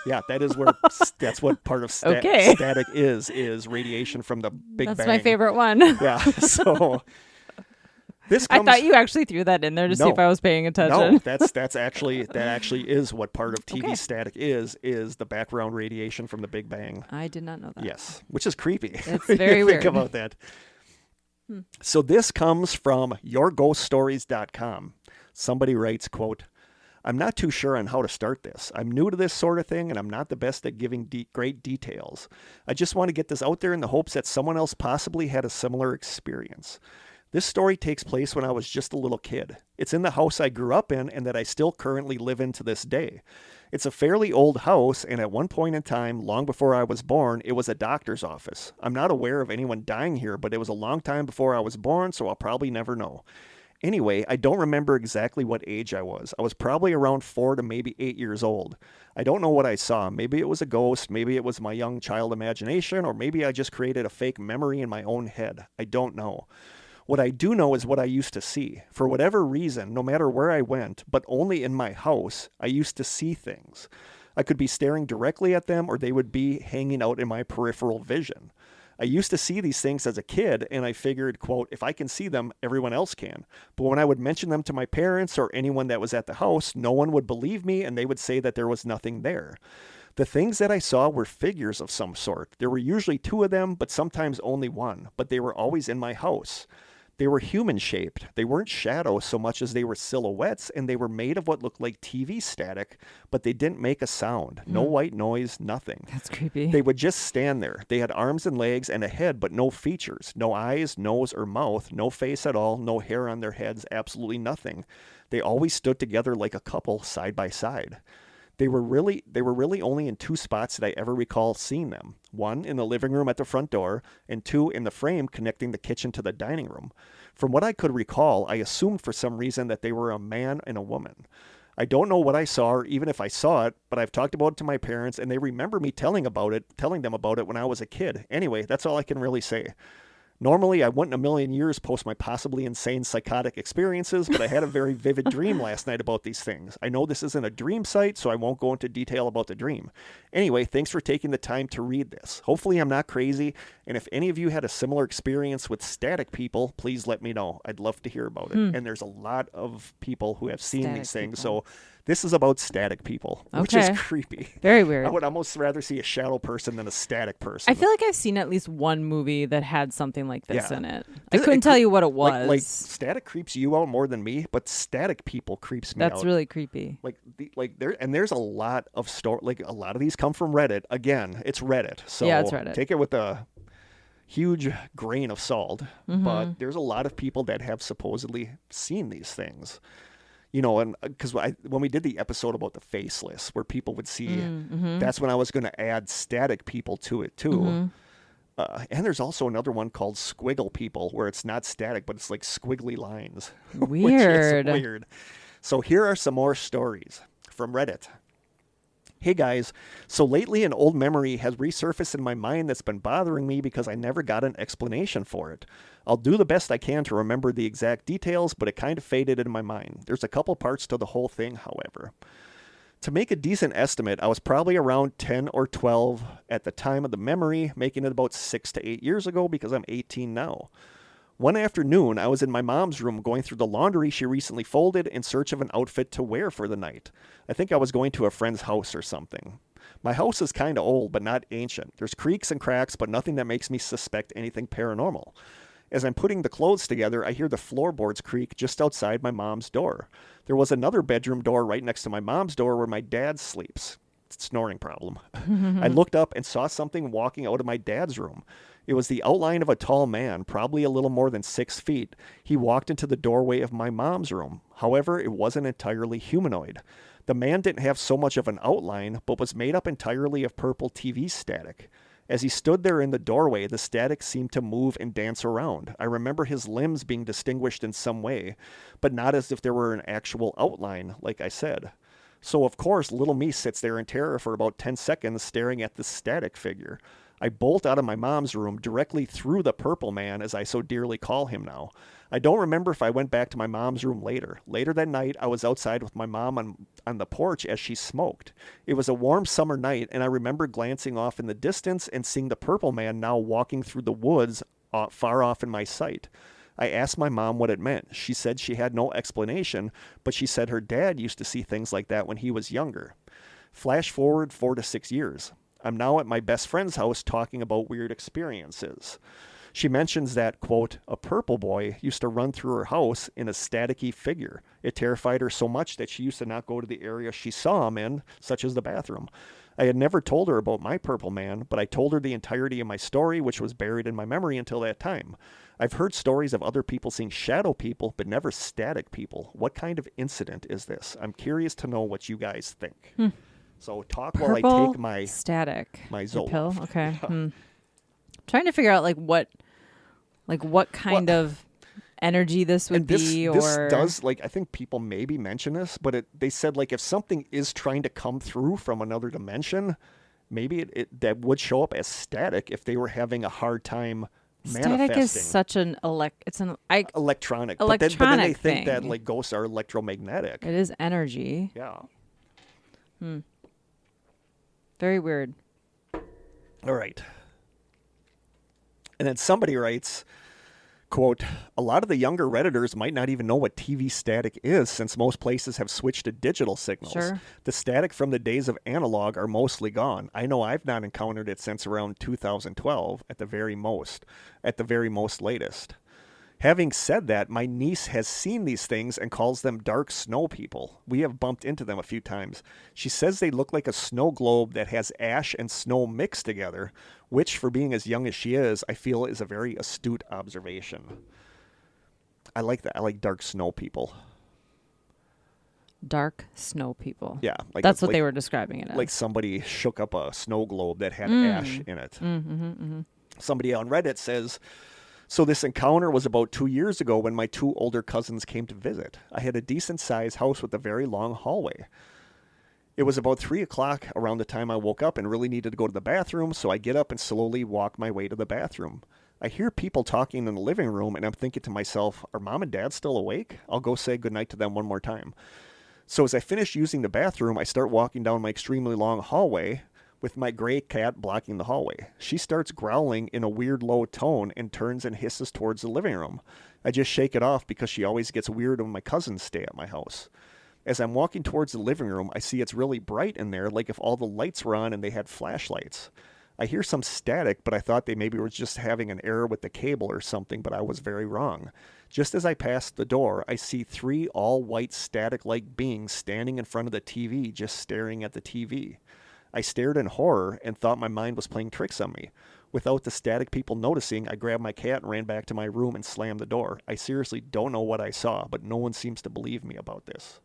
Yeah, that's what part of static is radiation from the Big Bang. That's my favorite one. Yeah, so I thought you actually threw that in there to see if I was paying attention. No, that actually is what part of TV static is the background radiation from the Big Bang. I did not know that. Yes, which is creepy. It's very weird. Think about that. So this comes from yourghoststories.com. Somebody writes, quote, I'm not too sure on how to start this. I'm new to this sort of thing, and I'm not the best at giving great details. I just want to get this out there in the hopes that someone else possibly had a similar experience. This story takes place when I was just a little kid. It's in the house I grew up in and that I still currently live in to this day. It's a fairly old house, and at one point in time, long before I was born, it was a doctor's office. I'm not aware of anyone dying here, but it was a long time before I was born, so I'll probably never know. Anyway, I don't remember exactly what age I was. I was probably around 4 to maybe 8 years old. I don't know what I saw. Maybe it was a ghost, maybe it was my young child imagination, or maybe I just created a fake memory in my own head. I don't know. What I do know is what I used to see. For whatever reason, no matter where I went, but only in my house, I used to see things. I could be staring directly at them, or they would be hanging out in my peripheral vision. I used to see these things as a kid, and I figured, quote, if I can see them, everyone else can. But when I would mention them to my parents or anyone that was at the house, no one would believe me, and they would say that there was nothing there. The things that I saw were figures of some sort. There were usually 2 of them, but sometimes only 1, but they were always in my house. They were human-shaped. They weren't shadows so much as they were silhouettes, and they were made of what looked like TV static, but they didn't make a sound. No white noise, nothing. That's creepy. They would just stand there. They had arms and legs and a head, but no features. No eyes, nose, or mouth. No face at all. No hair on their heads. Absolutely nothing. They always stood together like a couple, side by side. They were really only in 2 spots that I ever recall seeing them. 1 in the living room at the front door, and 2 in the frame connecting the kitchen to the dining room. From what I could recall, I assumed for some reason that they were a man and a woman. I don't know what I saw or even if I saw it, but I've talked about it to my parents, and they remember me telling them about it when I was a kid. Anyway, that's all I can really say. Normally, I wouldn't in a million years post my possibly insane psychotic experiences, but I had a very vivid dream last night about these things. I know this isn't a dream site, so I won't go into detail about the dream. Anyway, thanks for taking the time to read this. Hopefully I'm not crazy, and if any of you had a similar experience with static people, please let me know. I'd love to hear about it. And there's a lot of people who have seen these things, so this is about static people, which is creepy. Very weird. I would almost rather see a shadow person than a static person. I feel like I've seen at least one movie that had something like this in it. I couldn't tell you what it was. Like static creeps you out more than me, but static people creeps me out. That's really creepy. There's a lot of a lot of these come from Reddit. Again, it's Reddit. So yeah, it's Reddit. Take it with a huge grain of salt. But there's a lot of people that have supposedly seen these things. You know, and because when we did the episode about the faceless, where people would see, that's when I was going to add static people to it too. And there's also another one called squiggle people, where it's not static, but it's like squiggly lines. Weird. Which is weird. So here are some more stories from Reddit. Hey guys, so lately an old memory has resurfaced in my mind that's been bothering me because I never got an explanation for it. I'll do the best I can to remember the exact details, but it kind of faded in my mind. There's a couple parts to the whole thing, however. To make a decent estimate, I was probably around 10 or 12 at the time of the memory, making it about 6 to 8 years ago because I'm 18 now. One afternoon, I was in my mom's room going through the laundry she recently folded in search of an outfit to wear for the night. I think I was going to a friend's house or something. My house is kind of old, but not ancient. There's creaks and cracks, but nothing that makes me suspect anything paranormal. As I'm putting the clothes together, I hear the floorboards creak just outside my mom's door. There was another bedroom door right next to my mom's door where my dad sleeps. snoring problem. I looked up and saw something walking out of my dad's room. It was the outline of a tall man, probably a little more than 6 feet. He walked into the doorway of my mom's room. However, it wasn't entirely humanoid. The man didn't have so much of an outline, but was made up entirely of purple TV static. As he stood there in the doorway, the static seemed to move and dance around. I remember his limbs being distinguished in some way, but not as if there were an actual outline, like I said. So, of course, little me sits there in terror for about 10 seconds staring at this static figure. I bolt out of my mom's room directly through the purple man, as I so dearly call him now. I don't remember if I went back to my mom's room later. Later that night, I was outside with my mom on the porch as she smoked. It was a warm summer night, and I remember glancing off in the distance and seeing the purple man now walking through the woods far off in my sight. I asked my mom what it meant. She said she had no explanation, but she said her dad used to see things like that when he was younger. Flash forward 4 to 6 years. I'm now at my best friend's house talking about weird experiences. She mentions that, quote, a purple boy used to run through her house in a staticky figure. It terrified her so much that she used to not go to the area she saw him in, such as the bathroom. I had never told her about my purple man, but I told her the entirety of my story, which was buried in my memory until that time. I've heard stories of other people seeing shadow people, but never static people. What kind of incident is this? I'm curious to know what you guys think. So talk Purple while I take my static. my Your Zoloft. pill. Okay. Trying to figure out what kind of energy this would be, or this does, like, I think people maybe mention this, but they said, like, if something is trying to come through from another dimension, maybe it that would show up as static if they were having a hard time manifesting. Static is such an electronic. But then they electronic think that thing. like ghosts are electromagnetic. It is energy. Yeah. Very weird. All right. And then somebody writes, quote, a lot of the younger Redditors might not even know what TV static is, since most places have switched to digital signals. Sure. The static from the days of analog are mostly gone. I know I've not encountered it since around 2012 at the very most latest. Having said that, my niece has seen these things and calls them dark snow people. We have bumped into them a few times. She says they look like a snow globe that has ash and snow mixed together, which, for being as young as she is, I feel is a very astute observation. I like that. I like dark snow people. Dark snow people. Yeah. That's what they were describing it as. Like somebody shook up a snow globe that had ash in it. Somebody on Reddit says, so this encounter was about 2 years ago when my 2 older cousins came to visit. I had a decent-sized house with a very long hallway. It was about 3 o'clock around the time I woke up and really needed to go to the bathroom, so I get up and slowly walk my way to the bathroom. I hear people talking in the living room, and I'm thinking to myself, are Mom and Dad still awake? I'll go say goodnight to them one more time. So as I finish using the bathroom, I start walking down my extremely long hallway, with my gray cat blocking the hallway. She starts growling in a weird low tone and turns and hisses towards the living room. I just shake it off because she always gets weird when my cousins stay at my house. As I'm walking towards the living room, I see it's really bright in there, like if all the lights were on and they had flashlights. I hear some static, but I thought they maybe were just having an error with the cable or something, but I was very wrong. Just as I passed the door, I see 3 all-white static-like beings standing in front of the TV, just staring at the TV. I stared in horror and thought my mind was playing tricks on me. Without the static people noticing, I grabbed my cat and ran back to my room and slammed the door. I seriously don't know what I saw, but no one seems to believe me about this.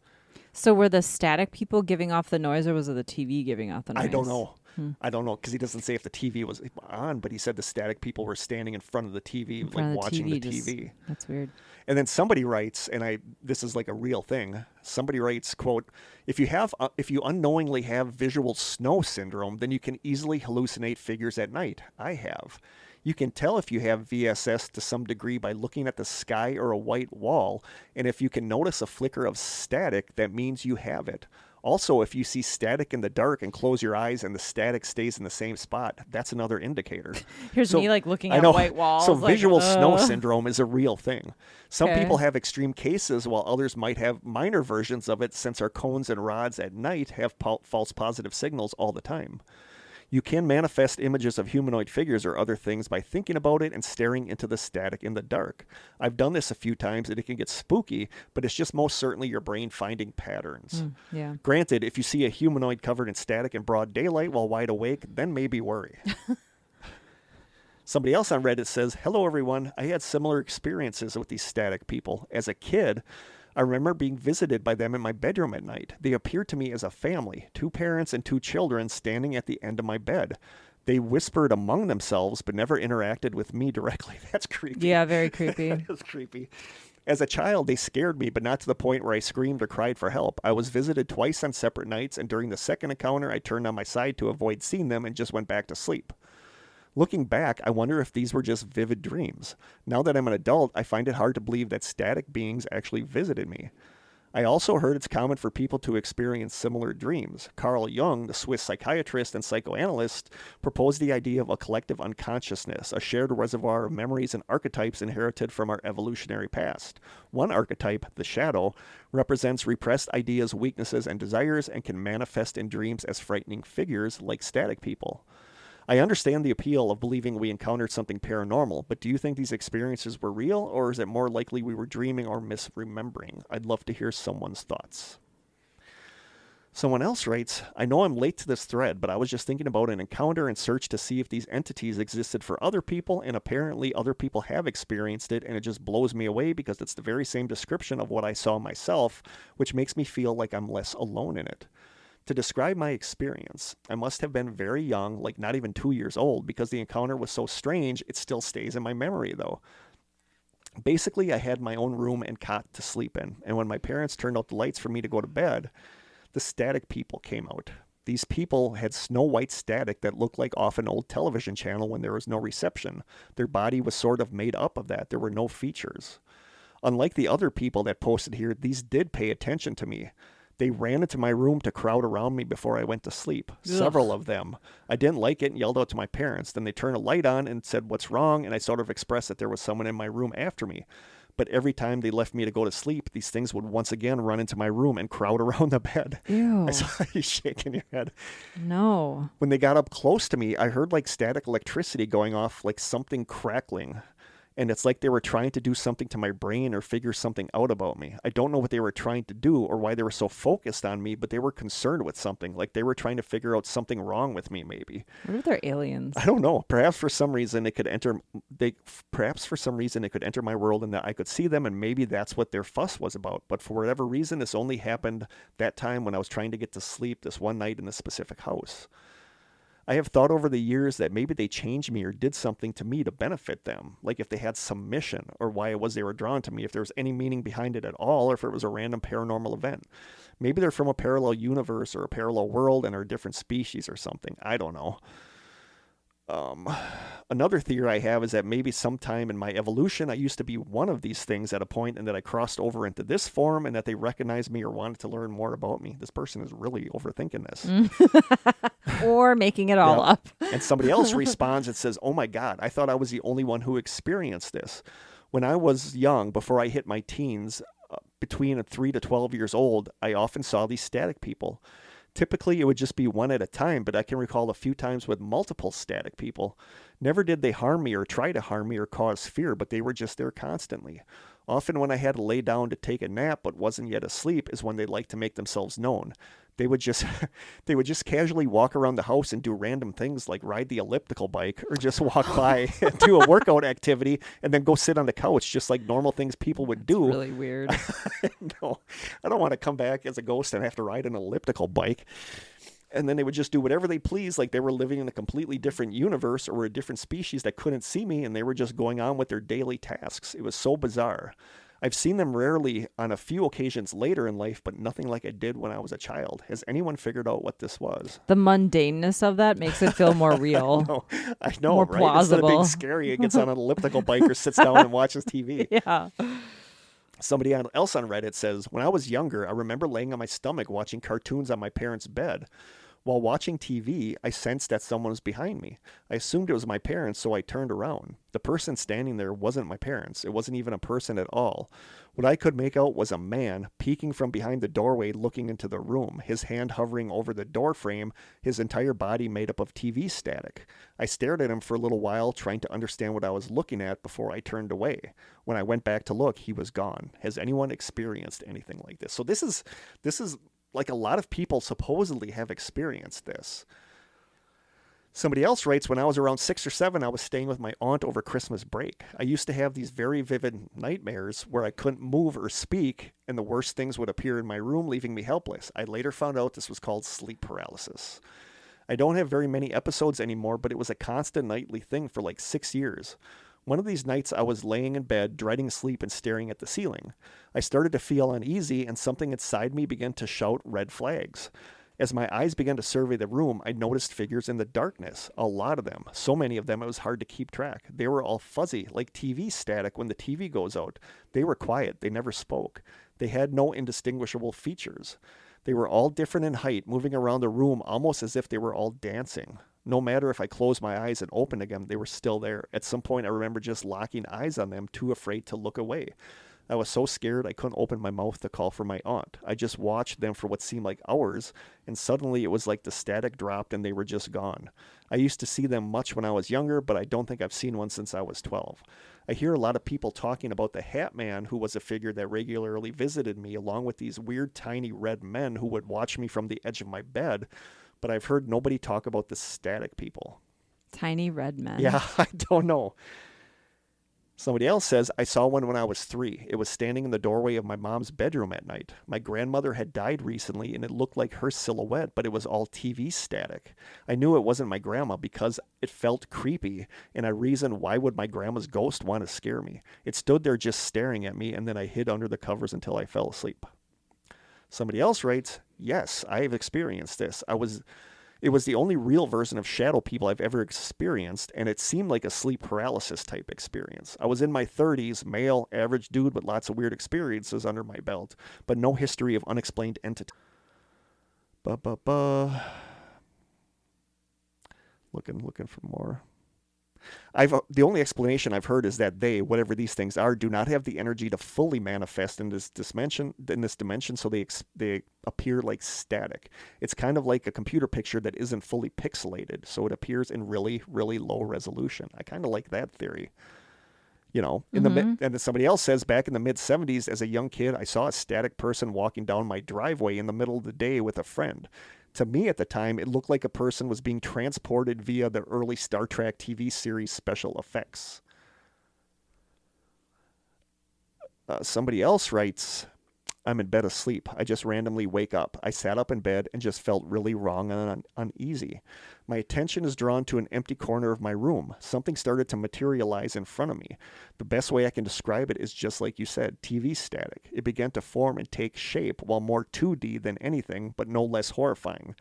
So were the static people giving off the noise, or was it the TV giving off the noise? I don't know. I don't know, because he doesn't say if the TV was on, but he said the static people were standing in front of the TV, like watching the TV. That's weird. And then somebody writes, and this is like a real thing. Somebody writes, quote, if you unknowingly have visual snow syndrome, then you can easily hallucinate figures at night. I have. You can tell if you have VSS to some degree by looking at the sky or a white wall, and if you can notice a flicker of static, that means you have it. Also, if you see static in the dark and close your eyes and the static stays in the same spot, that's another indicator. Here's me like looking at white walls. So like, visual snow syndrome is a real thing. Some Okay. people have extreme cases while others might have minor versions of it, since our cones and rods at night have false positive signals all the time. You can manifest images of humanoid figures or other things by thinking about it and staring into the static in the dark. I've done this a few times and it can get spooky, but it's just most certainly your brain finding patterns. Yeah. Granted, if you see a humanoid covered in static in broad daylight while wide awake, then maybe worry. Somebody else on Reddit says, "Hello everyone, I had similar experiences with these static people. As a kid, I remember being visited by them in my bedroom at night. They appeared to me as a family, 2 parents and 2 children standing at the end of my bed. They whispered among themselves, but never interacted with me directly." That's creepy. Yeah, very creepy. That's creepy. As a child, they scared me, but not to the point where I screamed or cried for help. I was visited twice on separate nights, and during the second encounter, I turned on my side to avoid seeing them and just went back to sleep. Looking back, I wonder if these were just vivid dreams. Now that I'm an adult, I find it hard to believe that static beings actually visited me. I also heard it's common for people to experience similar dreams. Carl Jung, the Swiss psychiatrist and psychoanalyst, proposed the idea of a collective unconsciousness, a shared reservoir of memories and archetypes inherited from our evolutionary past. One archetype, the shadow, represents repressed ideas, weaknesses, and desires and can manifest in dreams as frightening figures like static people. I understand the appeal of believing we encountered something paranormal, but do you think these experiences were real, or is it more likely we were dreaming or misremembering? I'd love to hear someone's thoughts. Someone else writes, "I know I'm late to this thread, but I was just thinking about an encounter and searched to see if these entities existed for other people, and apparently other people have experienced it, and it just blows me away because it's the very same description of what I saw myself, which makes me feel like I'm less alone in it. To describe my experience, I must have been very young, like not even 2 years old, because the encounter was so strange, it still stays in my memory though. Basically, I had my own room and cot to sleep in, and when my parents turned out the lights for me to go to bed, the static people came out. These people had snow white static that looked like off an old television channel when there was no reception. Their body was sort of made up of that. There were no features. Unlike the other people that posted here, these did pay attention to me. They ran into my room to crowd around me before I went to sleep. Ugh. Several of them. I didn't like it and yelled out to my parents. Then they turned a light on and said, "What's wrong?" And I sort of expressed that there was someone in my room after me. But every time they left me to go to sleep, these things would once again run into my room and crowd around the bed. Ew. I saw you shaking your head. No. When they got up close to me, I heard like static electricity going off, like something crackling. And it's like they were trying to do something to my brain or figure something out about me. I don't know what they were trying to do or why they were so focused on me, but they were concerned with something. Like they were trying to figure out something wrong with me, maybe. What if they're aliens? I don't know. Perhaps for some reason it could enter my world and that I could see them, and maybe that's what their fuss was about. But for whatever reason, this only happened that time when I was trying to get to sleep this one night in this specific house. I have thought over the years that maybe they changed me or did something to me to benefit them, like if they had some mission or why it was they were drawn to me, if there was any meaning behind it at all, or if it was a random paranormal event. Maybe they're from a parallel universe or a parallel world and are a different species or something. I don't know. Another theory I have is that maybe sometime in my evolution, I used to be one of these things at a point and that I crossed over into this form and that they recognized me or wanted to learn more about me. This person is really overthinking this. Or making it all up. And somebody else responds and says, "Oh my God, I thought I was the only one who experienced this. When I was young, before I hit my teens, between 3 to 12 years old, I often saw these static people. Typically, it would just be one at a time, but I can recall a few times with multiple static people. Never did they harm me or try to harm me or cause fear, but they were just there constantly. Often when I had to lay down to take a nap but wasn't yet asleep is when they liked to make themselves known. They would just casually walk around the house and do random things like ride the elliptical bike or just walk by and do a workout activity and then go sit on the couch, just like normal things people would do." That's really weird. No, I don't want to come back as a ghost and have to ride an elliptical bike. And then they would just do whatever they pleased, like they were living in a completely different universe or a different species that couldn't see me, and they were just going on with their daily tasks. It was so bizarre. I've seen them rarely on a few occasions later in life, but nothing like I did when I was a child. Has anyone figured out what this was? The mundaneness of that makes it feel more real. I know, more right? plausible. Instead of being scary, it gets on an elliptical bike or sits down and watches TV. Yeah. Somebody else on Reddit says, "When I was younger, I remember laying on my stomach watching cartoons on my parents' bed. While watching TV, I sensed that someone was behind me. I assumed it was my parents, so I turned around. The person standing there wasn't my parents. It wasn't even a person at all. What I could make out was a man peeking from behind the doorway looking into the room, his hand hovering over the door frame, his entire body made up of TV static. I stared at him for a little while, trying to understand what I was looking at before I turned away. When I went back to look, he was gone. Has anyone experienced anything like this? So this is like a lot of people supposedly have experienced this. Somebody else writes, when I was around 6 or 7, I was staying with my aunt over Christmas break. I used to have these very vivid nightmares where I couldn't move or speak, and the worst things would appear in my room, leaving me helpless. I later found out this was called sleep paralysis. I don't have very many episodes anymore, but it was a constant nightly thing for like 6 years. One of these nights I was laying in bed, dreading sleep and staring at the ceiling. I started to feel uneasy, and something inside me began to shout red flags. As my eyes began to survey the room, I noticed figures in the darkness, a lot of them, so many of them it was hard to keep track. They were all fuzzy, like TV static when the TV goes out. They were quiet, they never spoke. They had no indistinguishable features. They were all different in height, moving around the room almost as if they were all dancing. No matter if I closed my eyes and opened again, they were still there. At some point, I remember just locking eyes on them, too afraid to look away. I was so scared I couldn't open my mouth to call for my aunt. I just watched them for what seemed like hours, and suddenly it was like the static dropped and they were just gone. I used to see them much when I was younger, but I don't think I've seen one since I was 12. I hear a lot of people talking about the Hat Man, who was a figure that regularly visited me, along with these weird tiny red men who would watch me from the edge of my bed, but I've heard nobody talk about the static people. Tiny red men. Yeah, I don't know. Somebody else says, I saw one when I was 3. It was standing in the doorway of my mom's bedroom at night. My grandmother had died recently, and it looked like her silhouette, but it was all TV static. I knew it wasn't my grandma because it felt creepy, and I reasoned why would my grandma's ghost want to scare me? It stood there just staring at me, and then I hid under the covers until I fell asleep. Somebody else writes, yes, I have experienced this. It was the only real version of shadow people I've ever experienced, and it seemed like a sleep paralysis type experience. I was in my 30s, male, average dude with lots of weird experiences under my belt, but no history of unexplained entity. Looking for more. The only explanation I've heard is that they, whatever these things are, do not have the energy to fully manifest in this dimension, so they appear like static. It's kind of like a computer picture that isn't fully pixelated, so it appears in really, really low resolution. I kind of like that theory. You know, and then somebody else says, back in the mid-'70s, as a young kid, I saw a static person walking down my driveway in the middle of the day with a friend. To me at the time, it looked like a person was being transported via the early Star Trek TV series special effects. Somebody else writes, I'm in bed asleep. I just randomly wake up. I sat up in bed and just felt really wrong and uneasy. My attention is drawn to an empty corner of my room. Something started to materialize in front of me. The best way I can describe it is just like you said, TV static. It began to form and take shape, while more 2D than anything, but no less horrifying.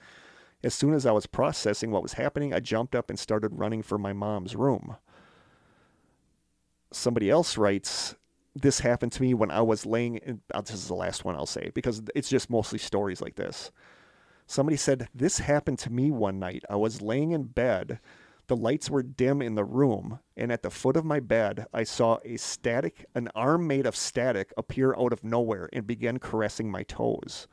As soon as I was processing what was happening, I jumped up and started running for my mom's room. Somebody else writes, this happened to me when I was laying in, this is the last one I'll say, because it's just mostly stories like this. Somebody said, this happened to me one night. I was laying in bed. The lights were dim in the room, and at the foot of my bed, I saw an arm made of static appear out of nowhere and begin caressing my toes.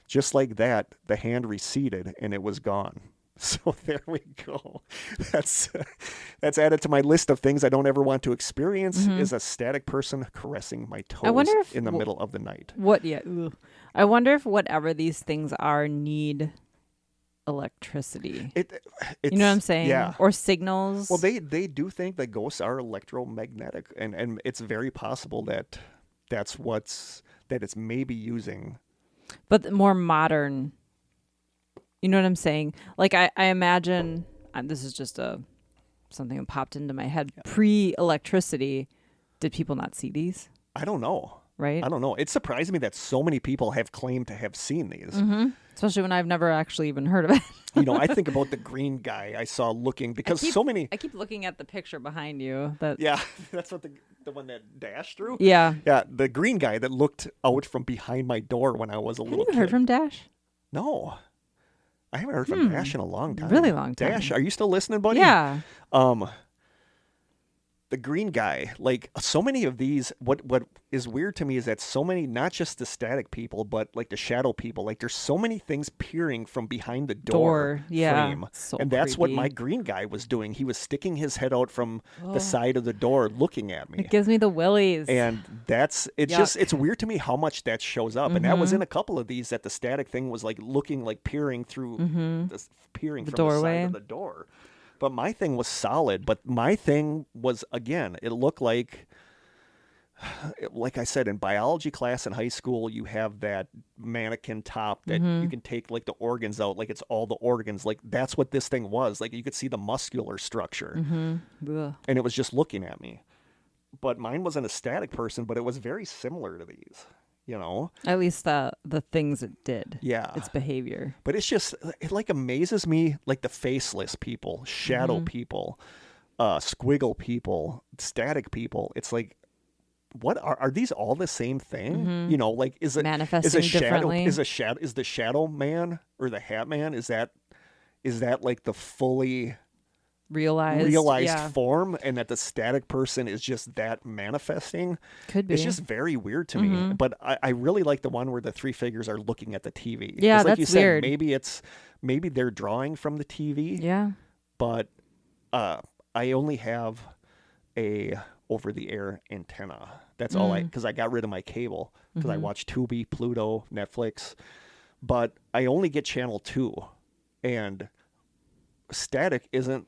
Just like that, the hand receded, and it was gone. So there we go. That's added to my list of things I don't ever want to experience, is a static person caressing my toes in the middle of the night. I wonder if whatever these things are need electricity. You know what I'm saying? Yeah. Or signals. Well, they do think that ghosts are electromagnetic, and it's very possible that it's maybe using. But the more modern. You know what I'm saying? Like I imagine, this is just something that popped into my head. Pre-electricity, did people not see these? I don't know. Right? I don't know. It surprised me that so many people have claimed to have seen these. Especially when I've never actually even heard of it. You know, I think about the green guy I saw looking, because so many. I keep looking at the picture behind you. Yeah, that's what the one that dashed through? Yeah. Yeah, the green guy that looked out from behind my door when I was a little kid. Have you heard from Dash? No. I haven't heard from Dash in a long time. Really long time. Dash, are you still listening, buddy? Yeah. The green guy, like so many of these, what is weird to me is that so many, not just the static people, but like the shadow people, like there's so many things peering from behind the door frame. So and that's what creepy. my green guy was doing. He was sticking his head out from the side of the door looking at me. It gives me the willies. And it's just, it's weird to me how much that shows up. And that was in a couple of these that the static thing was like looking like peering through, peering from doorway. the side of the door. But my thing was solid. But my thing was, again, it looked like I said, in biology class in high school, you have that mannequin top that you can take like the organs out, like it's all the organs. Like that's what this thing was. Like you could see the muscular structure. And it was just looking at me. But mine wasn't a static person, but it was very similar to these. You know, at least the things it did. Yeah. Its behavior. But it's just, it like amazes me, like the faceless people, shadow people, squiggle people, static people. It's like, what are these all the same thing? You know, like is it manifesting differently? Is the shadow man or the hat man? Is that like the fully realized form, and that the static person is just that manifesting? Could be. It's just very weird to me. But I really like the one where the three figures are looking at the TV. Yeah, like that's you said, weird. Maybe they're drawing from the TV. Yeah. But I only have a over-the-air antenna. That's all because I got rid of my cable because I watch Tubi, Pluto, Netflix. But I only get channel 2, and static isn't.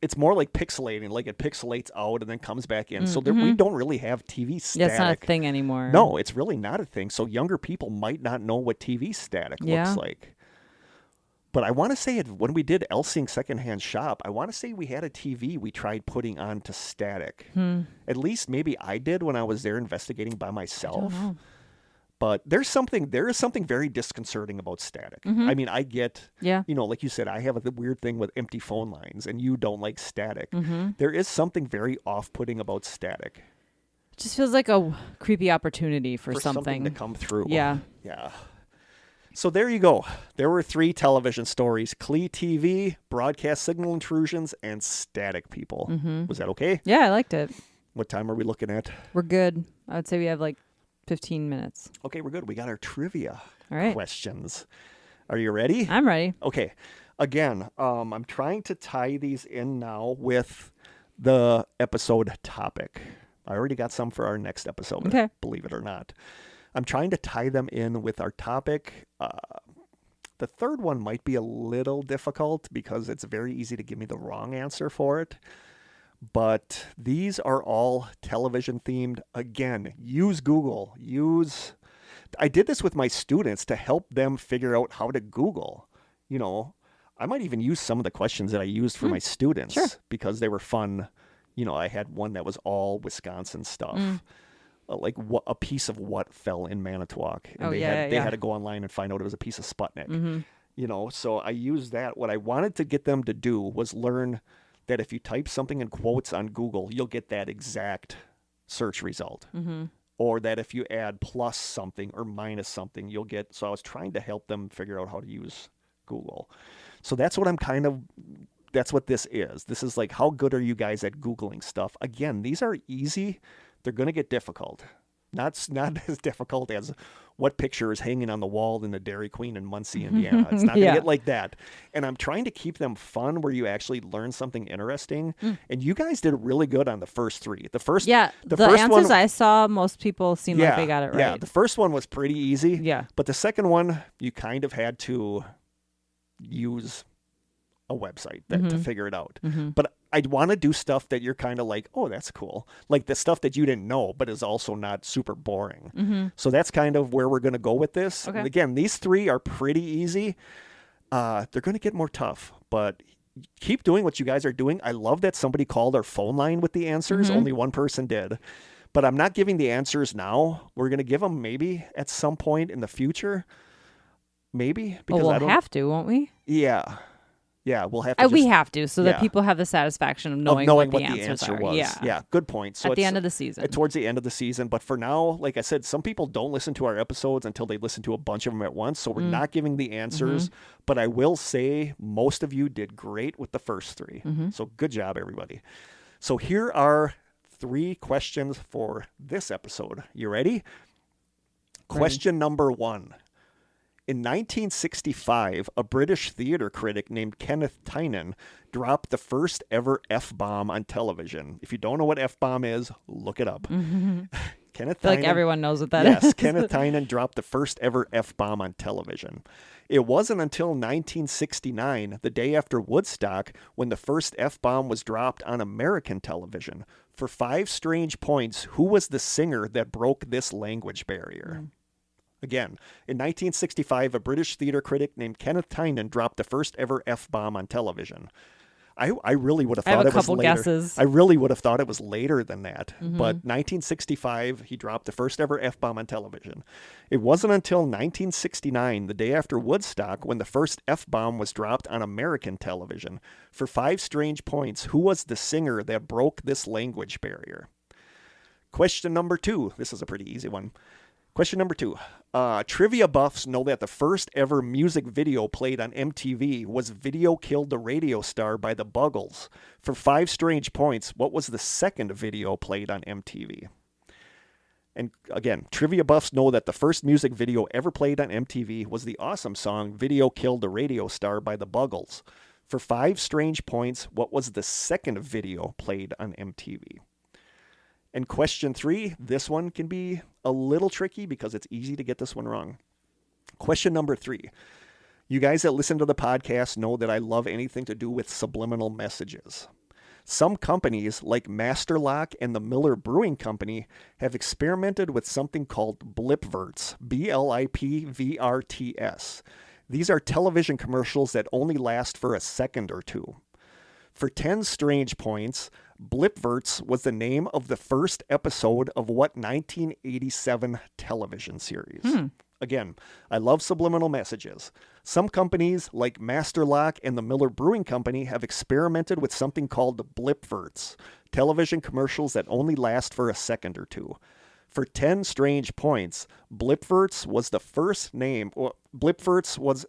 It's more like pixelating, like it pixelates out and then comes back in. So we don't really have TV static. Yeah, it's not a thing anymore. No, it's really not a thing. So younger people might not know what TV static looks like. But I want to say when we did Elsing Secondhand Shop, I want to say we had a TV we tried putting on to static. At least maybe I did when I was there investigating by myself. I don't know. But there is something very disconcerting about static. I mean, I get, you know, like you said, I have a weird thing with empty phone lines, and you don't like static. There is something very off-putting about static. It just feels like a creepy opportunity for something to come through. Yeah. Yeah. So there you go. There were 3 television stories: CLE TV, broadcast signal intrusions, and static people. Was that okay? Yeah, I liked it. What time are we looking at? We're good. I would say we have like 15 minutes. Okay, we're good. We got our trivia questions. Are you ready? I'm ready. Okay. Again, I'm trying to tie these in now with the episode topic. I already got some for our next episode, believe it or not. I'm trying to tie them in with our topic. The third one might be a little difficult because it's very easy to give me the wrong answer for it. But these are all television themed. Again, use Google. I did this with my students to help them figure out how to Google. You know, I might even use some of the questions that I used for my students because they were fun. You know, I had one that was all Wisconsin stuff. Like a piece of what fell in Manitowoc. And they had to go online and find out it was a piece of Sputnik. You know, so I used that. What I wanted to get them to do was learn that if you type something in quotes on Google, you'll get that exact search result. Or that if you add plus something or minus something, you'll get. So I was trying to help them figure out how to use Google. So that's what that's what this is. This is like, how good are you guys at Googling stuff? Again, these are easy. They're going to get difficult. Not as difficult as what picture is hanging on the wall in the Dairy Queen in Muncie, Indiana. It's not going to get like that. And I'm trying to keep them fun where you actually learn something interesting. And you guys did really good on the first 3. The first answers one, I saw, most people seem like they got it right. Yeah, the first one was pretty easy. Yeah. But the second one, you kind of had to use a website to figure it out. But I'd want to do stuff that you're kind of like, oh, that's cool. Like the stuff that you didn't know, but is also not super boring. So that's kind of where we're going to go with this. Okay. And again, these 3 are pretty easy. They're going to get more tough, but keep doing what you guys are doing. I love that somebody called our phone line with the answers. Only one person did. But I'm not giving the answers now. We're going to give them maybe at some point in the future. Maybe. Because we'll have to, won't we? Yeah. Yeah, we'll have to we have to, so that yeah. people have the satisfaction of knowing what the the answers answer are. was. Yeah. Good point. So At the it's end of the season. towards the end of the season. But for now, like I said, some people don't listen to our episodes until they listen to a bunch of them at once. So we're not giving the answers. But I will say most of you did great with the first 3. So good job, everybody. So here are 3 questions for this episode. You ready? Question number 1. In 1965, a British theater critic named Kenneth Tynan dropped the first ever F-bomb on television. If you don't know what F-bomb is, look it up. Kenneth Tynan, like everyone knows what that is. Yes, Kenneth Tynan dropped the first ever F-bomb on television. It wasn't until 1969, the day after Woodstock, when the first F-bomb was dropped on American television. For 5 strange points, who was the singer that broke this language barrier? Again, in 1965, a British theater critic named Kenneth Tynan dropped the first ever F-bomb on television. I really would have thought it was later. Guesses. I really would have thought it was later than that. But 1965, he dropped the first ever F-bomb on television. It wasn't until 1969, the day after Woodstock, when the first F-bomb was dropped on American television. For 5 strange points, who was the singer that broke this language barrier? Question number 2. This is a pretty easy one. Question number 2. Trivia buffs know that the first ever music video played on MTV was Video Killed the Radio Star by the Buggles. For 5 strange points, what was the second video played on MTV? And again, trivia buffs know that the first music video ever played on MTV was the awesome song Video Killed the Radio Star by the Buggles. For 5 strange points, what was the second video played on MTV? And question 3, this one can be a little tricky because it's easy to get this one wrong. Question number 3. You guys that listen to the podcast know that I love anything to do with subliminal messages. Some companies, like Master Lock and the Miller Brewing Company, have experimented with something called blipverts, BLIPVRTS. These are television commercials that only last for a second or two. For 10 strange points, Blipverts was the name of the first episode of what 1987 television series? Again, I love subliminal messages. Some companies, like Master Lock and the Miller Brewing Company, have experimented with something called Blipverts, television commercials that only last for a second or two. For 10 strange points, Blipverts was the first name, or Blipverts was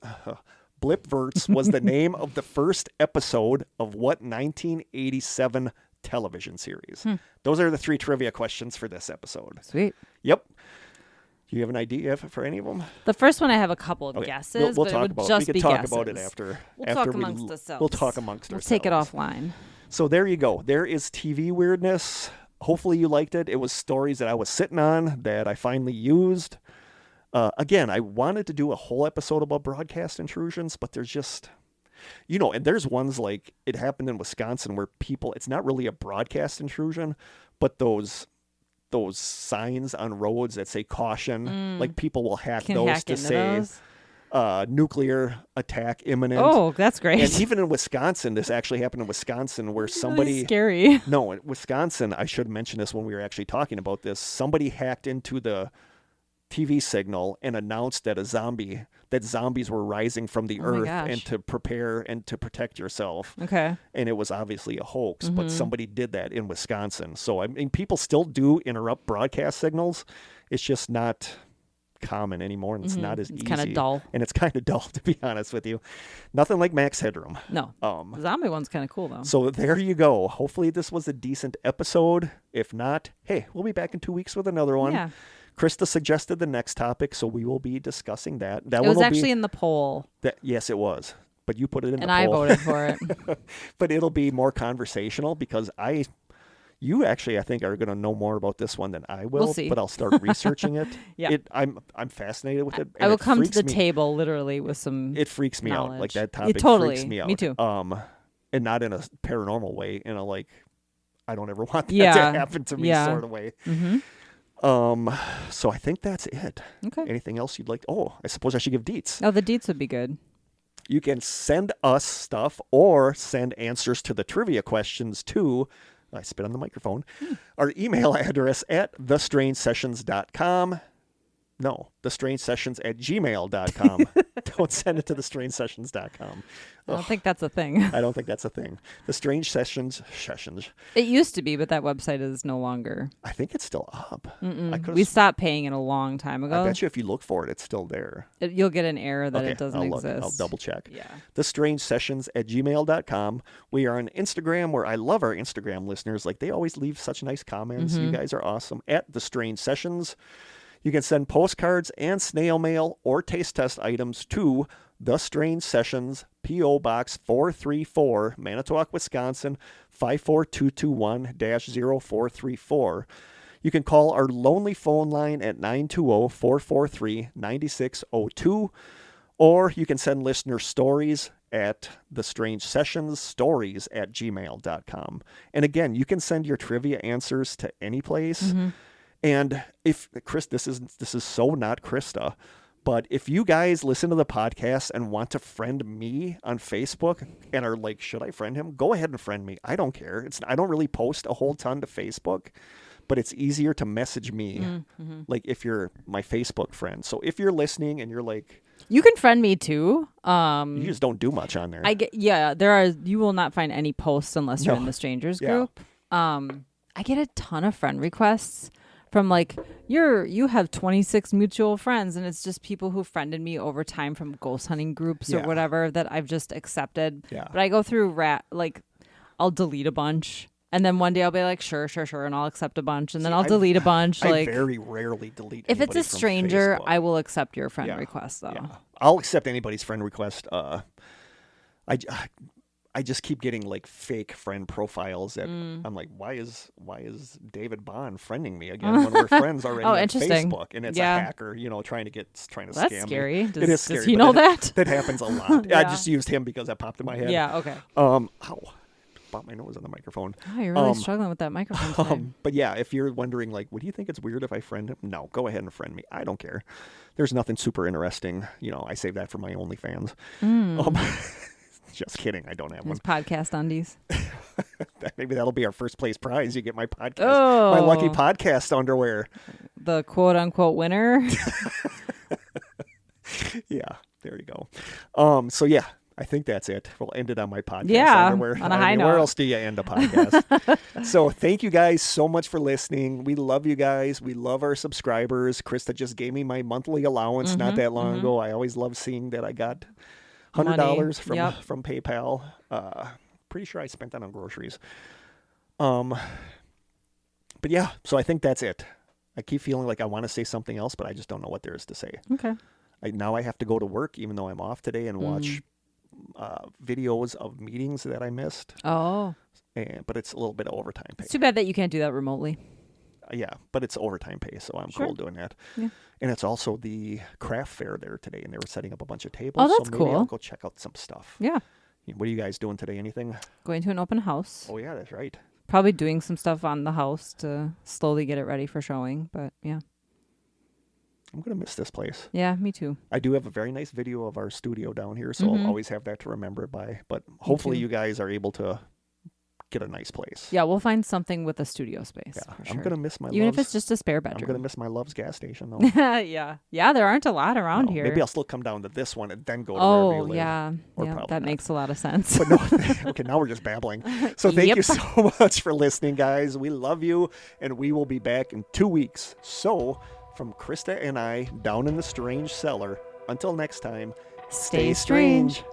the name of the first episode of what 1987 television series? Those are the 3 trivia questions for this episode. Sweet. Yep. Do you have an idea for any of them? The first one I have a couple of guesses, we'll but talk it would about, just we be can talk guesses. about it after. We'll talk amongst ourselves. We'll talk amongst ourselves. Take it offline. So there you go. There is TV Weirdness. Hopefully you liked it. It was stories that I was sitting on that I finally used. Again, I wanted to do a whole episode about broadcast intrusions, but there's just, and there's ones like it happened in Wisconsin where people, it's not really a broadcast intrusion, but those signs on roads that say caution, like people will hack those to say nuclear attack imminent. Oh, that's great. And even in Wisconsin, this actually happened in Wisconsin where somebody... Really scary. No, in Wisconsin, I should mention this when we were actually talking about this. Somebody hacked into the TV signal and announced that zombies were rising from the earth and to prepare and to protect yourself. Okay. And it was obviously a hoax, but somebody did that in Wisconsin. So, I mean, people still do interrupt broadcast signals. It's just not common anymore, and it's not as easy. It's kind of dull. And it's kind of dull, to be honest with you. Nothing like Max Headroom. No. The zombie one's kind of cool, though. So there you go. Hopefully this was a decent episode. If not, hey, we'll be back in 2 weeks with another one. Yeah. Krista suggested the next topic, so we will be discussing that. It was actually in the poll. Yes, it was. But you put it in the poll. And I voted for it. But it'll be more conversational because you actually, I think, are going to know more about this one than I will. We'll see. But I'll start researching it. Yeah. I'm fascinated with it. I will come to the table literally with some It freaks me knowledge. out. Like that topic freaks me out. Me too. And not in a paranormal way, in a like, I don't ever want that to happen to me sort of way. Mm-hmm. So I think that's it. Okay. Anything else you'd like? Oh, I suppose I should give deets. Oh, the deets would be good. You can send us stuff or send answers to the trivia questions to, I spit on the microphone, our email address at thestrangesessions.com. No, thestrangesessions@gmail.com. Don't send it to thestrangesessions.com. I don't think that's a thing. I don't think that's a thing. The Strange Sessions. It used to be, but that website is no longer. I think it's still up. We stopped paying it a long time ago. I bet you if you look for it, it's still there. You'll get an error that it doesn't exist. I'll double check. Yeah. thestrangesessions@gmail.com. We are on Instagram, where I love our Instagram listeners. Like, they always leave such nice comments. You guys are awesome. At The Strange Sessions. You can send postcards and snail mail or taste test items to The Strange Sessions, P.O. Box 434, Manitowoc, Wisconsin, 54221-0434. You can call our lonely phone line at 920-443-9602, or you can send listener stories at thestrangesessionsstories@gmail.com. And again, you can send your trivia answers to any place. And if Chris, this is so not Krista, but if you guys listen to the podcast and want to friend me on Facebook and are like, should I friend him? Go ahead and friend me. I don't care. I don't really post a whole ton to Facebook, but it's easier to message me, like if you're my Facebook friend. So if you're listening and you're like, you can friend me too. You just don't do much on there. You will not find any posts unless you're in the strangers group. I get a ton of friend requests from like, you have 26 mutual friends, and it's just people who friended me over time from ghost hunting groups or whatever that I've just accepted. Yeah. But I go through I'll delete a bunch, and then one day I'll be like, sure, and I'll accept a bunch, and then I'll delete a bunch. I very rarely delete. If it's a stranger, Facebook. I will accept your friend request though. Yeah. I'll accept anybody's friend request. I just keep getting like fake friend profiles that I'm like, why is David Bond friending me again when we're friends already on Facebook? And it's a hacker, trying to scam That's scary. me. It is scary. Does he know that? That happens a lot. I just used him because that popped in my head. Yeah, okay. Bought my nose on the microphone. Oh, you're really struggling with that microphone today. But yeah, if you're wondering, like, would you think it's weird if I friend him? No, go ahead and friend me. I don't care. There's nothing super interesting. I save that for my OnlyFans. Just kidding. I don't have one. Podcast undies. Maybe that'll be our first place prize. You get my podcast, my lucky podcast underwear. The quote unquote winner. Yeah, there you go. So yeah, I think that's it. We'll end it on my podcast. Yeah, underwear. on a high note. Where else do you end a podcast? So thank you guys so much for listening. We love you guys. We love our subscribers. Krista just gave me my monthly allowance not that long ago. I always love seeing that I got $100 from PayPal. Pretty sure I spent that on groceries. But yeah, so I think that's it. I keep feeling like I want to say something else, but I just don't know what there is to say. Okay. Now I have to go to work, even though I'm off today, and watch videos of meetings that I missed. Oh. But it's a little bit of overtime pay. It's too bad that you can't do that remotely. Yeah, but it's overtime pay, so I'm cool doing that. Yeah. And it's also the craft fair there today, and they were setting up a bunch of tables. Oh, that's so maybe cool. I'll go check out some stuff. Yeah. What are you guys doing today? Anything? Going to an open house. Oh, yeah, that's right. Probably doing some stuff on the house to slowly get it ready for showing, but yeah. I'm going to miss this place. Yeah, me too. I do have a very nice video of our studio down here, so I'll always have that to remember it by. But hopefully you guys are able to get a nice place. Yeah, we'll find something with a studio space. Yeah, for I'm sure. going to miss my Even Love's. if it's just a spare bedroom. I'm going to miss my Love's gas station, though. Yeah, there aren't a lot around here. Maybe I'll still come down to this one and then go to wherever you live. Yeah, that makes a lot of sense. But no, okay, now we're just babbling. So thank you so much for listening, guys. We love you, and we will be back in 2 weeks. So, from Krista and I, down in the strange cellar, until next time, stay strange.